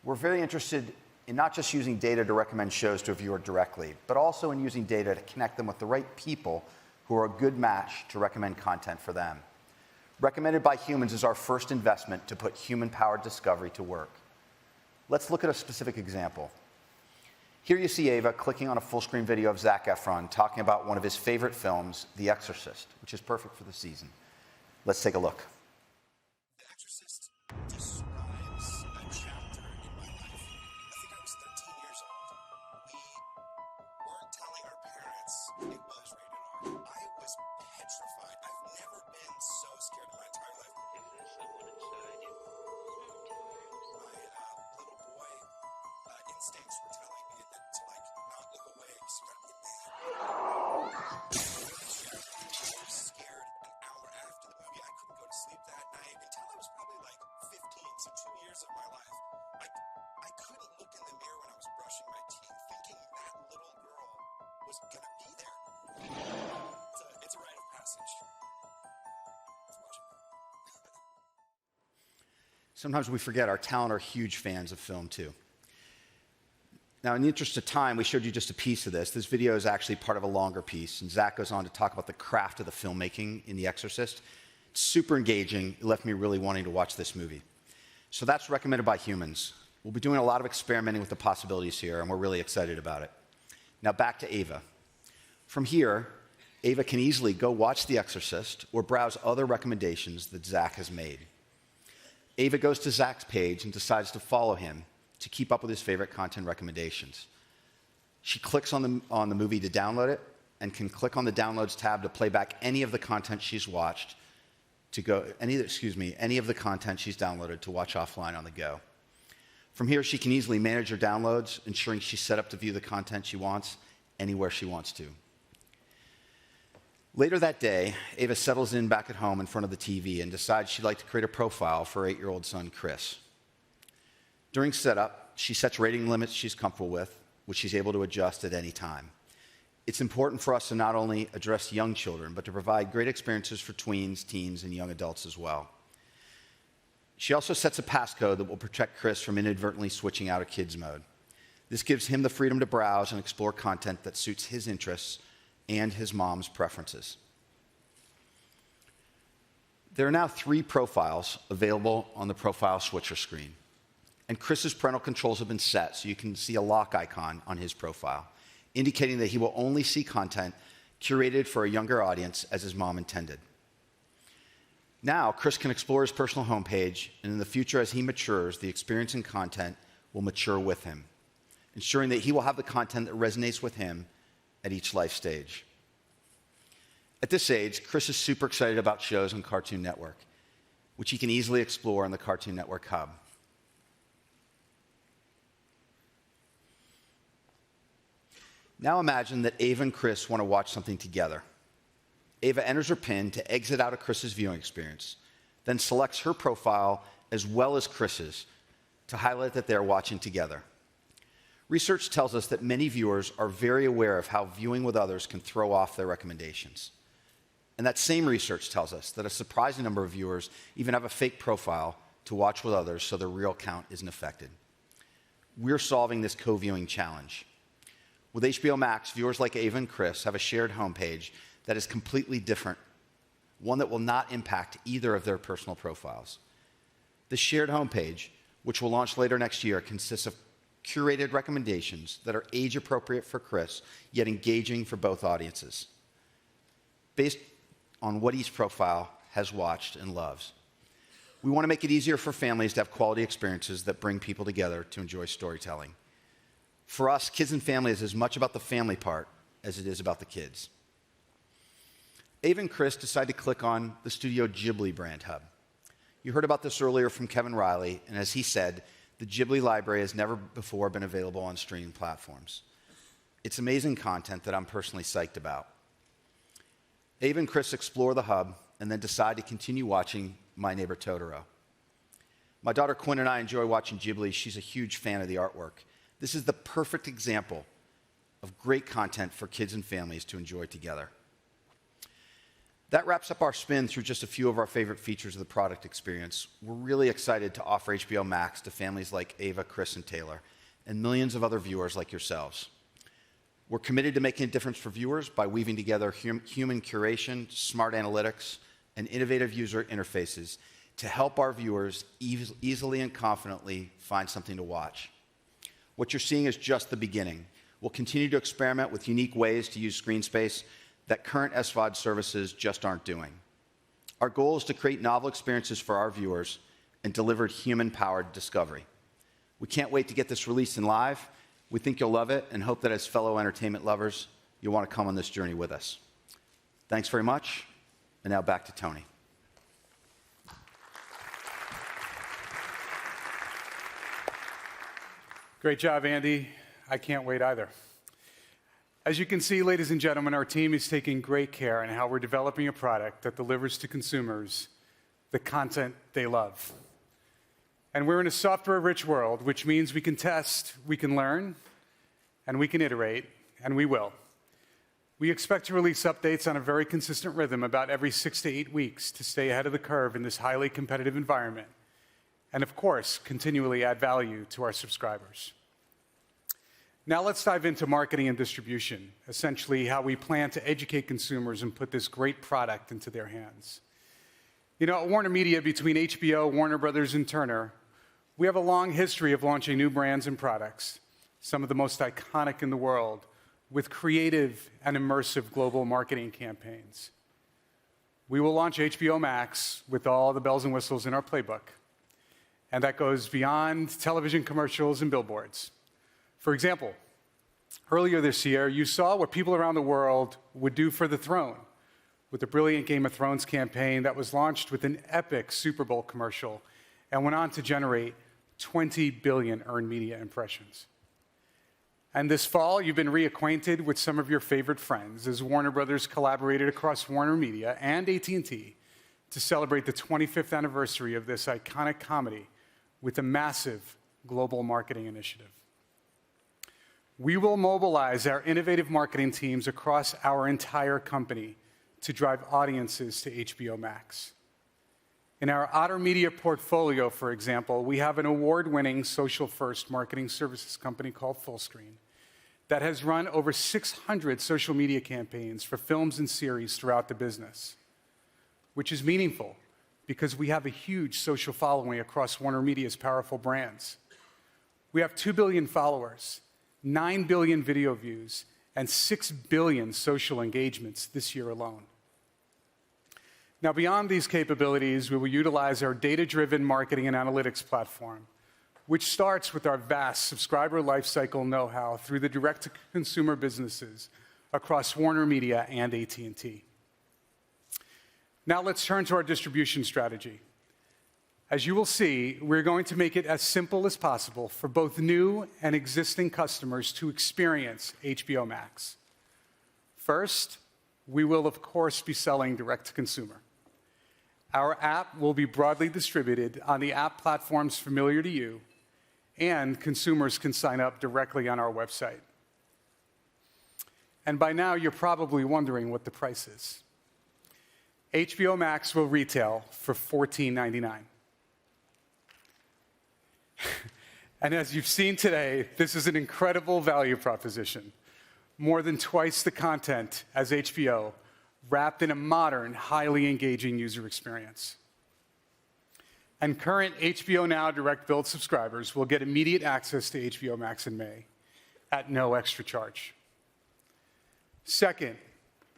We're very interested in not just using data to recommend shows to a viewer directly, but also in using data to connect them with the right people who are a good match to recommend content for them. Recommended by Humans is our first investment to put human-powered discovery to work. Let's look at a specific example. Here you see Ava clicking on a full-screen video of Zac Efron talking about one of his favorite films, The Exorcist, which is perfect for the season. Let's take a look. The Exorcist describes a chapter in my life. I think I was 13 years old. We weren't telling our parents it was rated R. I was petrified. I've never been so scared in my entire life. Is there someone inside you? My little boy instincts were telling me that to not look away. So you gotta be mad. I was scared an hour after the movie. I couldn't go to sleep that night until I was probably 15, so 2 years of my life. I couldn't look in the mirror when I was brushing my teeth, thinking that little girl was gonna be there. It's a rite of passage. Let's watch it. Sometimes we forget our talent are huge fans of film too. Now, in the interest of time, we showed you just a piece of this. This video is actually part of a longer piece, and Zac goes on to talk about the craft of the filmmaking in The Exorcist. It's super engaging. It left me really wanting to watch this movie. So that's Recommended by Humans. We'll be doing a lot of experimenting with the possibilities here, and we're really excited about it. Now back to Ava. From here, Ava can easily go watch The Exorcist or browse other recommendations that Zac has made. Ava goes to Zac's page and decides to follow him to keep up with his favorite content recommendations. She clicks on the movie to download it and can click on the Downloads tab to play back any of the content she's watched any of the content she's downloaded to watch offline on the go. From here, she can easily manage her downloads, ensuring she's set up to view the content she wants anywhere she wants to. Later that day, Ava settles in back at home in front of the TV and decides she'd like to create a profile for her 8-year-old son, Chris. During setup, she sets rating limits she's comfortable with, which she's able to adjust at any time. It's important for us to not only address young children, but to provide great experiences for tweens, teens, and young adults as well. She also sets a passcode that will protect Chris from inadvertently switching out of kids mode. This gives him the freedom to browse and explore content that suits his interests and his mom's preferences. There are now 3 profiles available on the profile switcher screen. And Chris's parental controls have been set, so you can see a lock icon on his profile, indicating that he will only see content curated for a younger audience as his mom intended. Now, Chris can explore his personal homepage, and in the future, as he matures, the experience and content will mature with him, ensuring that he will have the content that resonates with him at each life stage. At this age, Chris is super excited about shows on Cartoon Network, which he can easily explore on the Cartoon Network Hub. Now imagine that Ava and Chris want to watch something together. Ava enters her PIN to exit out of Chris's viewing experience, then selects her profile as well as Chris's to highlight that they're watching together. Research tells us that many viewers are very aware of how viewing with others can throw off their recommendations. And that same research tells us that a surprising number of viewers even have a fake profile to watch with others so their real account isn't affected. We're solving this co-viewing challenge. With HBO Max, viewers like Ava and Chris have a shared homepage that is completely different, one that will not impact either of their personal profiles. The shared homepage, which will launch later next year, consists of curated recommendations that are age-appropriate for Chris, yet engaging for both audiences, based on what each profile has watched and loves. We want to make it easier for families to have quality experiences that bring people together to enjoy storytelling. For us, Kids and Family is as much about the family part as it is about the kids. Ava and Chris decided to click on the Studio Ghibli brand hub. You heard about this earlier from Kevin Riley, and as he said, the Ghibli library has never before been available on streaming platforms. It's amazing content that I'm personally psyched about. Ava and Chris explore the hub and then decide to continue watching My Neighbor Totoro. My daughter Quinn and I enjoy watching Ghibli. She's a huge fan of the artwork. This is the perfect example of great content for kids and families to enjoy together. That wraps up our spin through just a few of our favorite features of the product experience. We're really excited to offer HBO Max to families like Ava, Chris, and Taylor, and millions of other viewers like yourselves. We're committed to making a difference for viewers by weaving together human curation, smart analytics, and innovative user interfaces to help our viewers easily and confidently find something to watch. What you're seeing is just the beginning. We'll continue to experiment with unique ways to use screen space that current SVOD services just aren't doing. Our goal is to create novel experiences for our viewers and deliver human-powered discovery. We can't wait to get this released in live. We think you'll love it and hope that as fellow entertainment lovers, you'll want to come on this journey with us. Thanks very much, and now back to Tony. Great job, Andy. I can't wait either. As you can see, ladies and gentlemen, our team is taking great care in how we're developing a product that delivers to consumers the content they love. And we're in a software-rich world, which means we can test, we can learn, and we can iterate, and we will. We expect to release updates on a very consistent rhythm about every 6 to 8 weeks to stay ahead of the curve in this highly competitive environment, and of course, continually add value to our subscribers. Now let's dive into marketing and distribution, essentially how we plan to educate consumers and put this great product into their hands. You know, at WarnerMedia, between HBO, Warner Brothers, and Turner, we have a long history of launching new brands and products, some of the most iconic in the world, with creative and immersive global marketing campaigns. We will launch HBO Max with all the bells and whistles in our playbook, and that goes beyond television commercials and billboards. For example, earlier this year, you saw what people around the world would do for the throne with the brilliant Game of Thrones campaign that was launched with an epic Super Bowl commercial and went on to generate 20 billion earned media impressions. And this fall, you've been reacquainted with some of your favorite friends as Warner Brothers collaborated across WarnerMedia and AT&T to celebrate the 25th anniversary of this iconic comedy with a massive global marketing initiative. We will mobilize our innovative marketing teams across our entire company to drive audiences to HBO Max. In our Otter Media portfolio, for example, we have an award-winning social-first marketing services company called Fullscreen that has run over 600 social media campaigns for films and series throughout the business, which is meaningful because we have a huge social following across WarnerMedia's powerful brands. We have 2 billion followers, 9 billion video views, and 6 billion social engagements this year alone. Now, beyond these capabilities, we will utilize our data-driven marketing and analytics platform, which starts with our vast subscriber lifecycle know-how through the direct-to-consumer businesses across WarnerMedia and AT&T. Now let's turn to our distribution strategy. As you will see, we're going to make it as simple as possible for both new and existing customers to experience HBO Max. First, we will, of course, be selling direct to consumer. Our app will be broadly distributed on the app platforms familiar to you, and consumers can sign up directly on our website. And by now, you're probably wondering what the price is. HBO Max will retail for $14.99. And as you've seen today, this is an incredible value proposition. More than twice the content as HBO, wrapped in a modern, highly engaging user experience. And current HBO Now Direct Build subscribers will get immediate access to HBO Max in May at no extra charge. Second,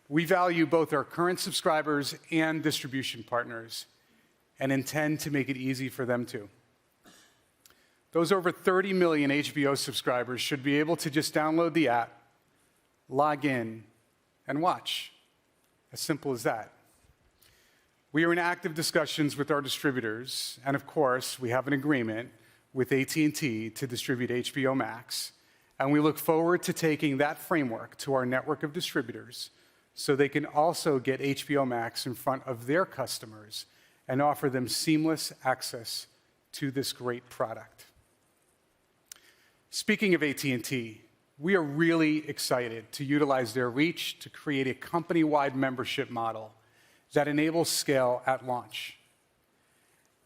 we value both our current subscribers and distribution partners and intend to make it easy for them too. Those over 30 million HBO subscribers should be able to just download the app, log in, and watch. As simple as that. We are in active discussions with our distributors, and of course, we have an agreement with AT&T to distribute HBO Max, and we look forward to taking that framework to our network of distributors so they can also get HBO Max in front of their customers and offer them seamless access to this great product. Speaking of AT&T, we are really excited to utilize their reach to create a company-wide membership model that enables scale at launch.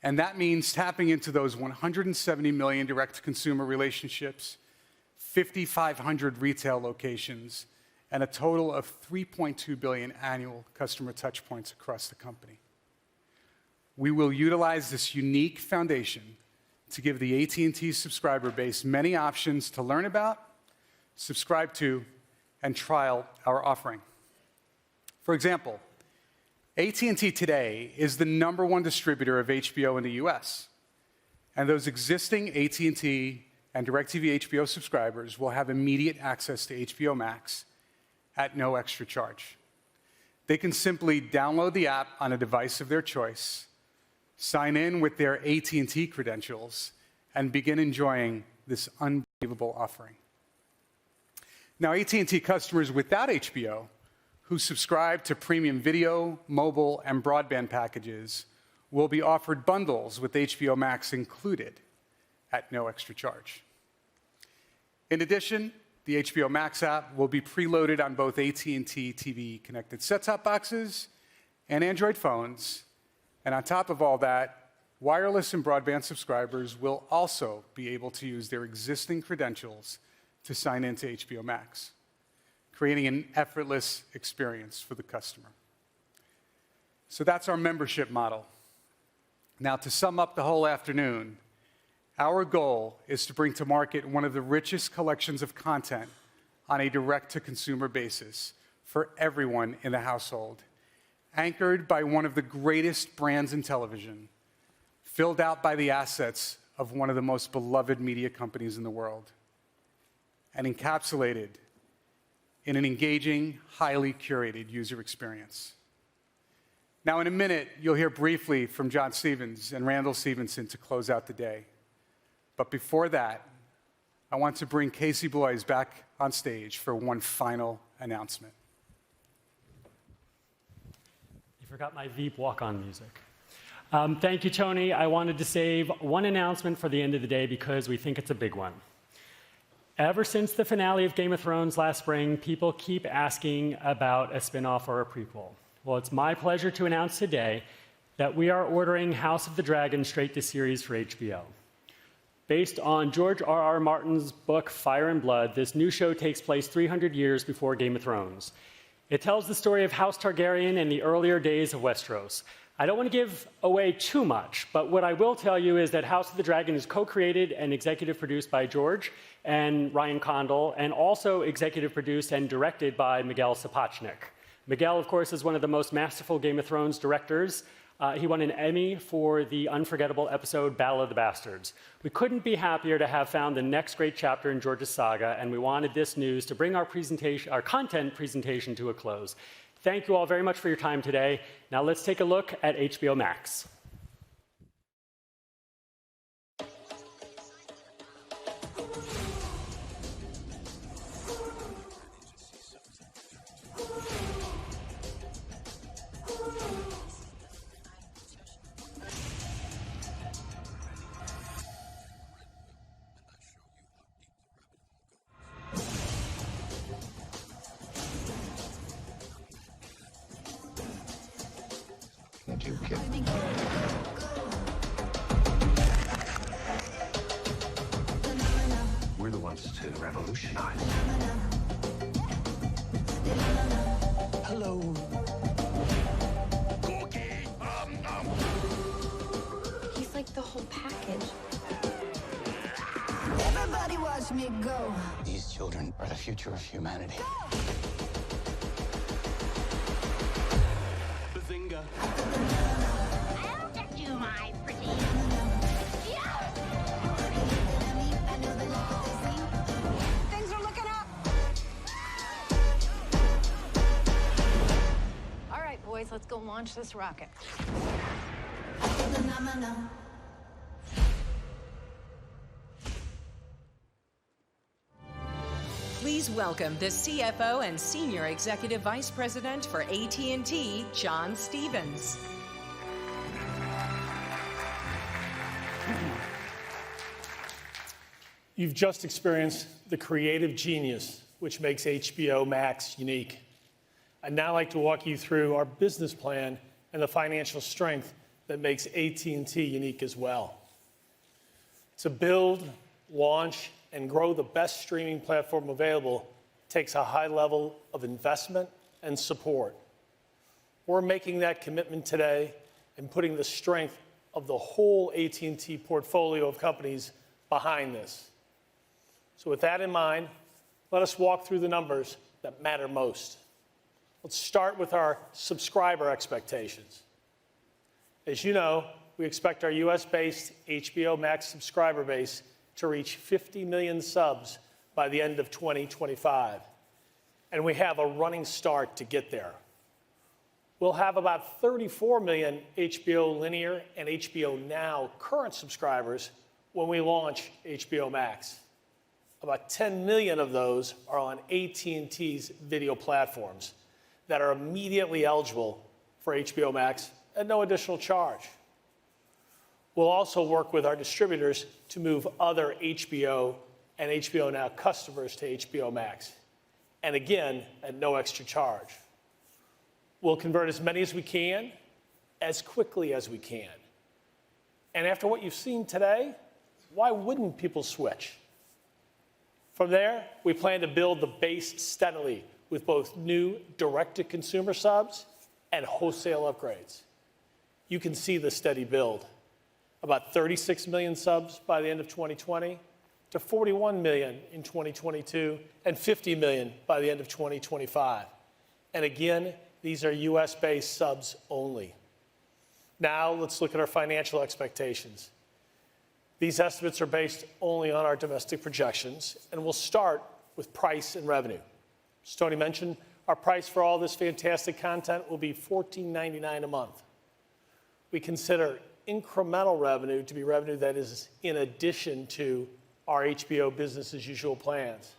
And that means tapping into those 170 million direct-to-consumer relationships, 5,500 retail locations, and a total of 3.2 billion annual customer touchpoints across the company. We will utilize this unique foundation to give the AT&T subscriber base many options to learn about, subscribe to, and trial our offering. For example, AT&T today is the #1 distributor of HBO in the US, and those existing AT&T and DirecTV HBO subscribers will have immediate access to HBO Max at no extra charge. They can simply download the app on a device of their choice, sign in with their AT&T credentials, and begin enjoying this unbelievable offering. Now, AT&T customers without HBO who subscribe to premium video, mobile, and broadband packages will be offered bundles with HBO Max included at no extra charge. In addition, the HBO Max app will be preloaded on both AT&T TV connected set-top boxes and Android phones. And on top of all that, wireless and broadband subscribers will also be able to use their existing credentials to sign into HBO Max, creating an effortless experience for the customer. So that's our membership model. Now, to sum up the whole afternoon, our goal is to bring to market one of the richest collections of content on a direct-to-consumer basis for everyone in the household, anchored by one of the greatest brands in television, filled out by the assets of one of the most beloved media companies in the world, and encapsulated in an engaging, highly curated user experience. Now, in a minute, you'll hear briefly from John Stevens and Randall Stevenson to close out the day. But before that, I want to bring Casey Bloys back on stage for one final announcement. You forgot my Veep walk-on music. Thank you, Tony. I wanted to save one announcement for the end of the day because we think it's a big one. Ever since the finale of Game of Thrones last spring, people keep asking about a spin-off or a prequel. Well, it's my pleasure to announce today that we are ordering House of the Dragon straight-to-series for HBO. Based on George R.R. Martin's book Fire and Blood, this new show takes place 300 years before Game of Thrones. It tells the story of House Targaryen in the earlier days of Westeros. I don't want to give away too much, but what I will tell you is that House of the Dragon is co-created and executive produced by George and Ryan Condal, and also executive produced and directed by Miguel Sapochnik. Miguel, of course, is one of the most masterful Game of Thrones directors He won an Emmy for the unforgettable episode Battle of the Bastards. We couldn't be happier to have found the next great chapter in George's saga, and we wanted this news to bring our content presentation to a close. Thank you all very much for your time today. Now let's take a look at HBO Max. We're the ones to revolutionize. Hello. Cookie. He's like the whole package. Everybody watch me go. These children are the future of humanity. Bazinga. I'll get you, my pretty. Things are looking up. All right, boys, let's go launch this rocket. Please welcome the CFO and Senior Executive Vice President for AT&T, John Stevens. You've just experienced the creative genius which makes HBO Max unique. I'd now like to walk you through our business plan and the financial strength that makes AT&T unique as well. To build, launch, and grow the best streaming platform available takes a high level of investment and support. We're making that commitment today and putting the strength of the whole AT&T portfolio of companies behind this. So with that in mind, let us walk through the numbers that matter most. Let's start with our subscriber expectations. As you know, we expect our US-based HBO Max subscriber base to reach 50 million subs by the end of 2025. And we have a running start to get there. We'll have about 34 million HBO Linear and HBO Now current subscribers when we launch HBO Max. About 10 million of those are on AT&T's video platforms that are immediately eligible for HBO Max at no additional charge. We'll also work with our distributors to move other HBO and HBO Now customers to HBO Max, and again, at no extra charge. We'll convert as many as we can, as quickly as we can. And after what you've seen today, why wouldn't people switch? From there, we plan to build the base steadily with both new direct-to-consumer subs and wholesale upgrades. You can see the steady build. About 36 million subs by the end of 2020, to 41 million in 2022, and 50 million by the end of 2025. And again, these are US-based subs only. Now let's look at our financial expectations. These estimates are based only on our domestic projections, and we'll start with price and revenue. As Tony mentioned, our price for all this fantastic content will be $14.99 a month. We consider incremental revenue to be revenue that is in addition to our HBO business as usual plans.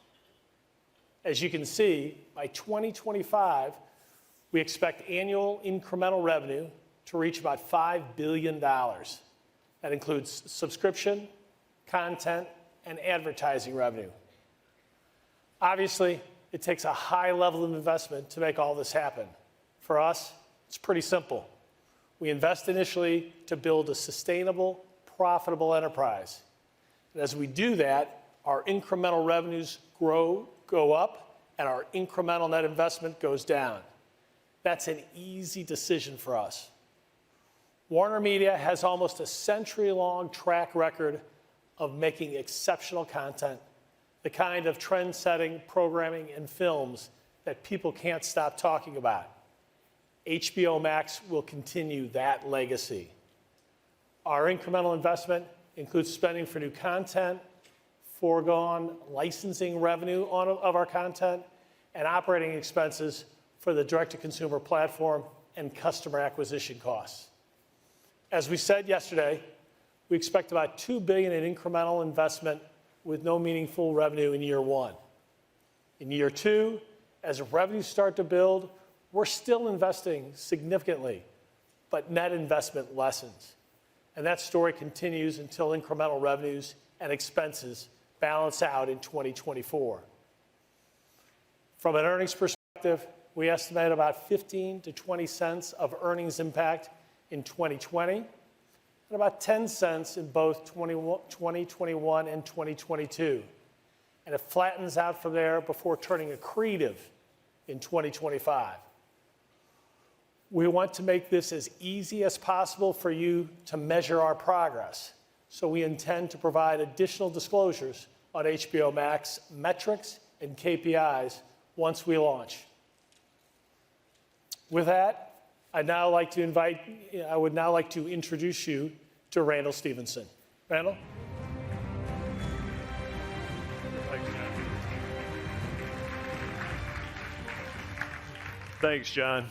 As you can see, by 2025, we expect annual incremental revenue to reach about $5 billion. That includes subscription, content, and advertising revenue. Obviously, it takes a high level of investment to make all this happen. For us, it's pretty simple. We invest initially to build a sustainable, profitable enterprise. And as we do that, our incremental revenues go up, and our incremental net investment goes down. That's an easy decision for us. WarnerMedia has almost a century-long track record of making exceptional content, the kind of trend-setting programming and films that people can't stop talking about. HBO Max will continue that legacy. Our incremental investment includes spending for new content, foregone licensing revenue of our content, and operating expenses for the direct-to-consumer platform and customer acquisition costs. As we said yesterday, we expect about $2 billion in incremental investment with no meaningful revenue in year one. In year two, as revenues start to build, we're still investing significantly, but net investment lessens. And that story continues until incremental revenues and expenses balance out in 2024. From an earnings perspective, we estimate about 15 to 20 cents of earnings impact in 2020, and about 10 cents in both 2021 and 2022. And it flattens out from there before turning accretive in 2025. We want to make this as easy as possible for you to measure our progress. So we intend to provide additional disclosures on HBO Max metrics and KPIs once we launch. With that, I would now like to introduce you to Randall Stevenson. Randall? Thanks, John.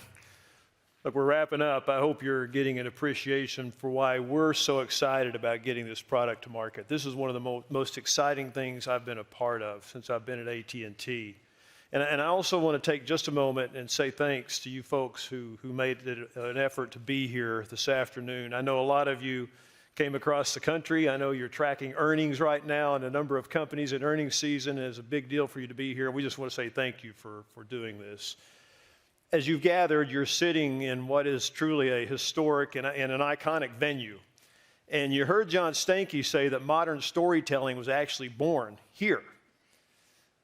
Look, we're wrapping up. I hope you're getting an appreciation for why we're so excited about getting this product to market. This is one of the most exciting things I've been a part of since I've been at AT&T. And I also want to take just a moment and say thanks to you folks who made it an effort to be here this afternoon. I know a lot of you came across the country. I know you're tracking earnings right now, and a number of companies in earnings season. It's a big deal for you to be here. We just want to say thank you for doing this. As you've gathered, you're sitting in what is truly a historic and an iconic venue. And you heard John Stankey say that modern storytelling was actually born here.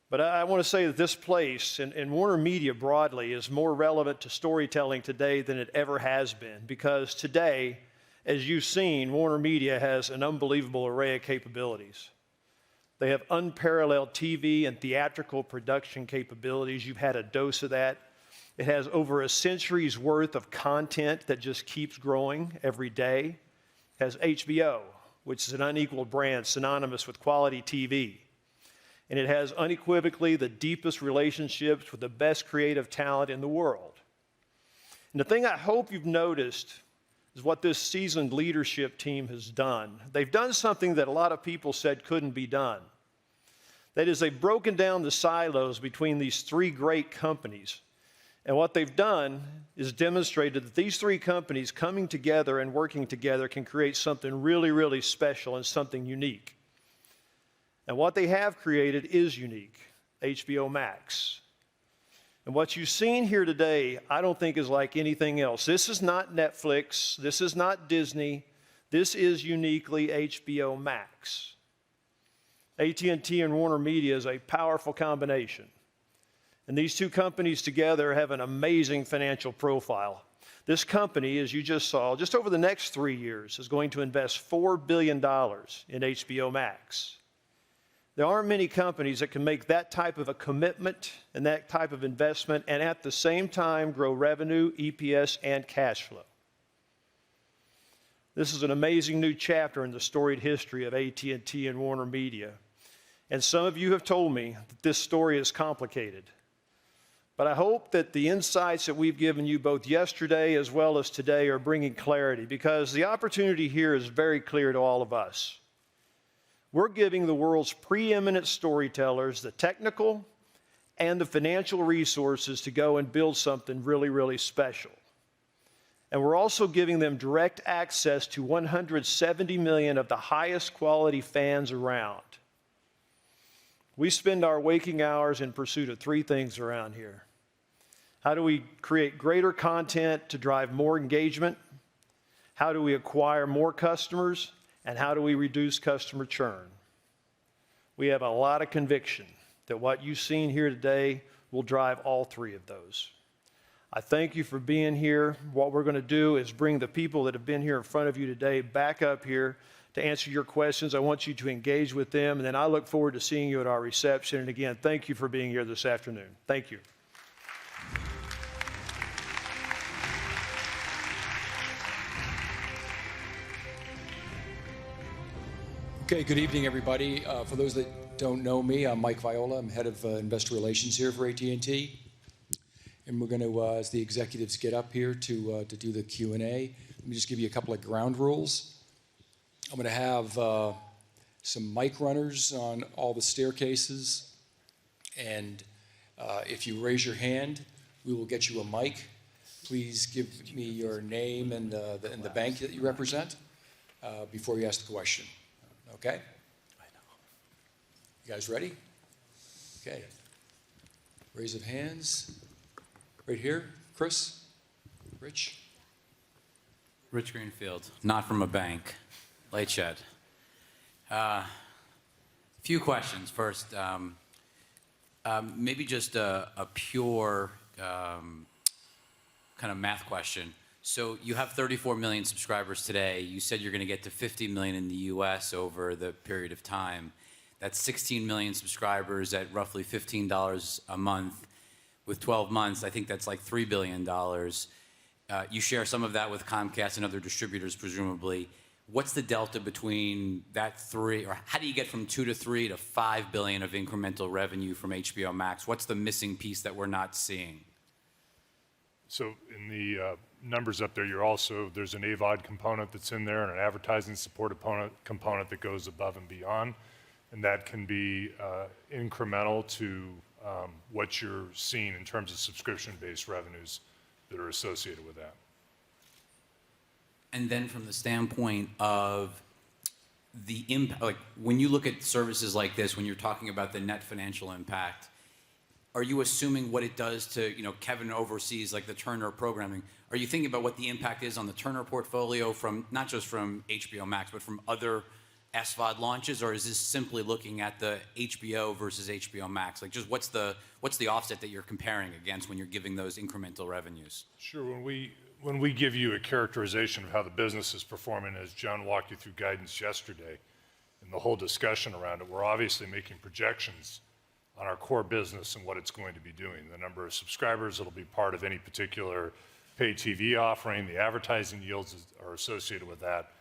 But I want to say that this place and WarnerMedia broadly is more relevant to storytelling today than it ever has been, because today, as you've seen, WarnerMedia has an unbelievable array of capabilities. They have unparalleled TV and theatrical production capabilities. You've had a dose of that. It has over a century's worth of content that just keeps growing every day. It has HBO, which is an unequaled brand synonymous with quality TV. And it has unequivocally the deepest relationships with the best creative talent in the world. And the thing I hope you've noticed is what this seasoned leadership team has done. They've done something that a lot of people said couldn't be done. That is, they've broken down the silos between these three great companies. And what they've done is demonstrated that these three companies coming together and working together can create something really, really special and something unique. And what they have created is unique, HBO Max. And what you've seen here today, I don't think is like anything else. This is not Netflix. This is not Disney. This is uniquely HBO Max. AT&T and WarnerMedia is a powerful combination. And these two companies together have an amazing financial profile. This company, as you just saw, just over the next 3 years, is going to invest $4 billion in HBO Max. There aren't many companies that can make that type of a commitment and that type of investment and at the same time grow revenue, EPS, and cash flow. This is an amazing new chapter in the storied history of AT&T and WarnerMedia. And some of you have told me that this story is complicated. But I hope that the insights that we've given you both yesterday as well as today are bringing clarity, because the opportunity here is very clear to all of us. We're giving the world's preeminent storytellers the technical and the financial resources to go and build something really, really special. And we're also giving them direct access to 170 million of the highest quality fans around. We spend our waking hours in pursuit of three things around here. How do we create greater content to drive more engagement? How do we acquire more customers? And how do we reduce customer churn? We have a lot of conviction that what you've seen here today will drive all three of those. I thank you for being here. What we're going to do is bring the people that have been here in front of you today back up here to answer your questions. I want you to engage with them, and then I look forward to seeing you at our reception. And again, thank you for being here this afternoon. Thank you. Okay, good evening, everybody. For those that don't know me, I'm Mike Viola. I'm head of investor relations here for AT&T. And we're going to, as the executives get up here to do the Q&A, let me just give you a couple of ground rules. I'm going to have some mic runners on all the staircases. And if you raise your hand, we will get you a mic. Please give me your name and the bank that you represent before you ask the question. Okay? You guys ready? Okay. Raise of hands. Right here, Chris, Rich. Rich Greenfield, not from a bank, late shed. Few questions. First, maybe just a pure kind of math question. So you have 34 million subscribers today. You said you're going to get to 50 million in the US over the period of time. That's 16 million subscribers at roughly $15 a month. With 12 months, I think that's like $3 billion. You share some of that with Comcast and other distributors, presumably. What's the delta between that three, or how do you get from 2 to 3 to 5 billion of incremental revenue from HBO Max? What's the missing piece that we're not seeing? So in the numbers up there, there's an AVOD component that's in there and an advertising support component that goes above and beyond. And that can be incremental to what you're seeing in terms of subscription-based revenues that are associated with that. And then from the standpoint of the impact, like when you look at services like this, when you're talking about the net financial impact, are you assuming what it does to, Kevin oversees like the Turner programming. Are you thinking about what the impact is on the Turner portfolio from, not just from HBO Max, but from other SVOD launches, or is this simply looking at the HBO versus HBO Max? Like, just what's the offset that you're comparing against when you're giving those incremental revenues? Sure. When we give you a characterization of how the business is performing, as John walked you through guidance yesterday, and the whole discussion around it, we're obviously making projections on our core business and what it's going to be doing. The number of subscribers that'll be part of any particular paid TV offering, the advertising yields are associated with that.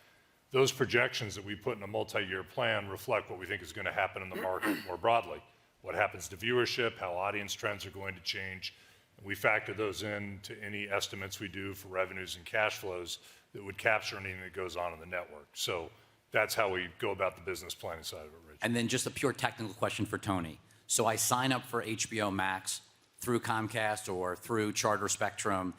Those projections that we put in a multi-year plan reflect what we think is going to happen in the market more broadly. What happens to viewership, how audience trends are going to change. And we factor those into any estimates we do for revenues and cash flows that would capture anything that goes on in the network. So that's how we go about the business planning side of it, Rich. And then just a pure technical question for Tony. So I sign up for HBO Max through Comcast or through Charter Spectrum.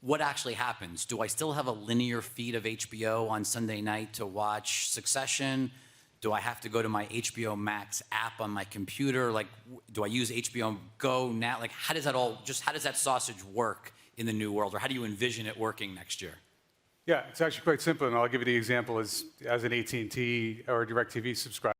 What actually happens? Do I still have a linear feed of HBO on Sunday night to watch Succession? Do I have to go to my HBO Max app on my computer? Like, do I use HBO Go now? Like, how does that sausage work in the new world, or how do you envision it working next year? Yeah, it's actually quite simple, and I'll give you the example as an AT&T or DirecTV subscriber.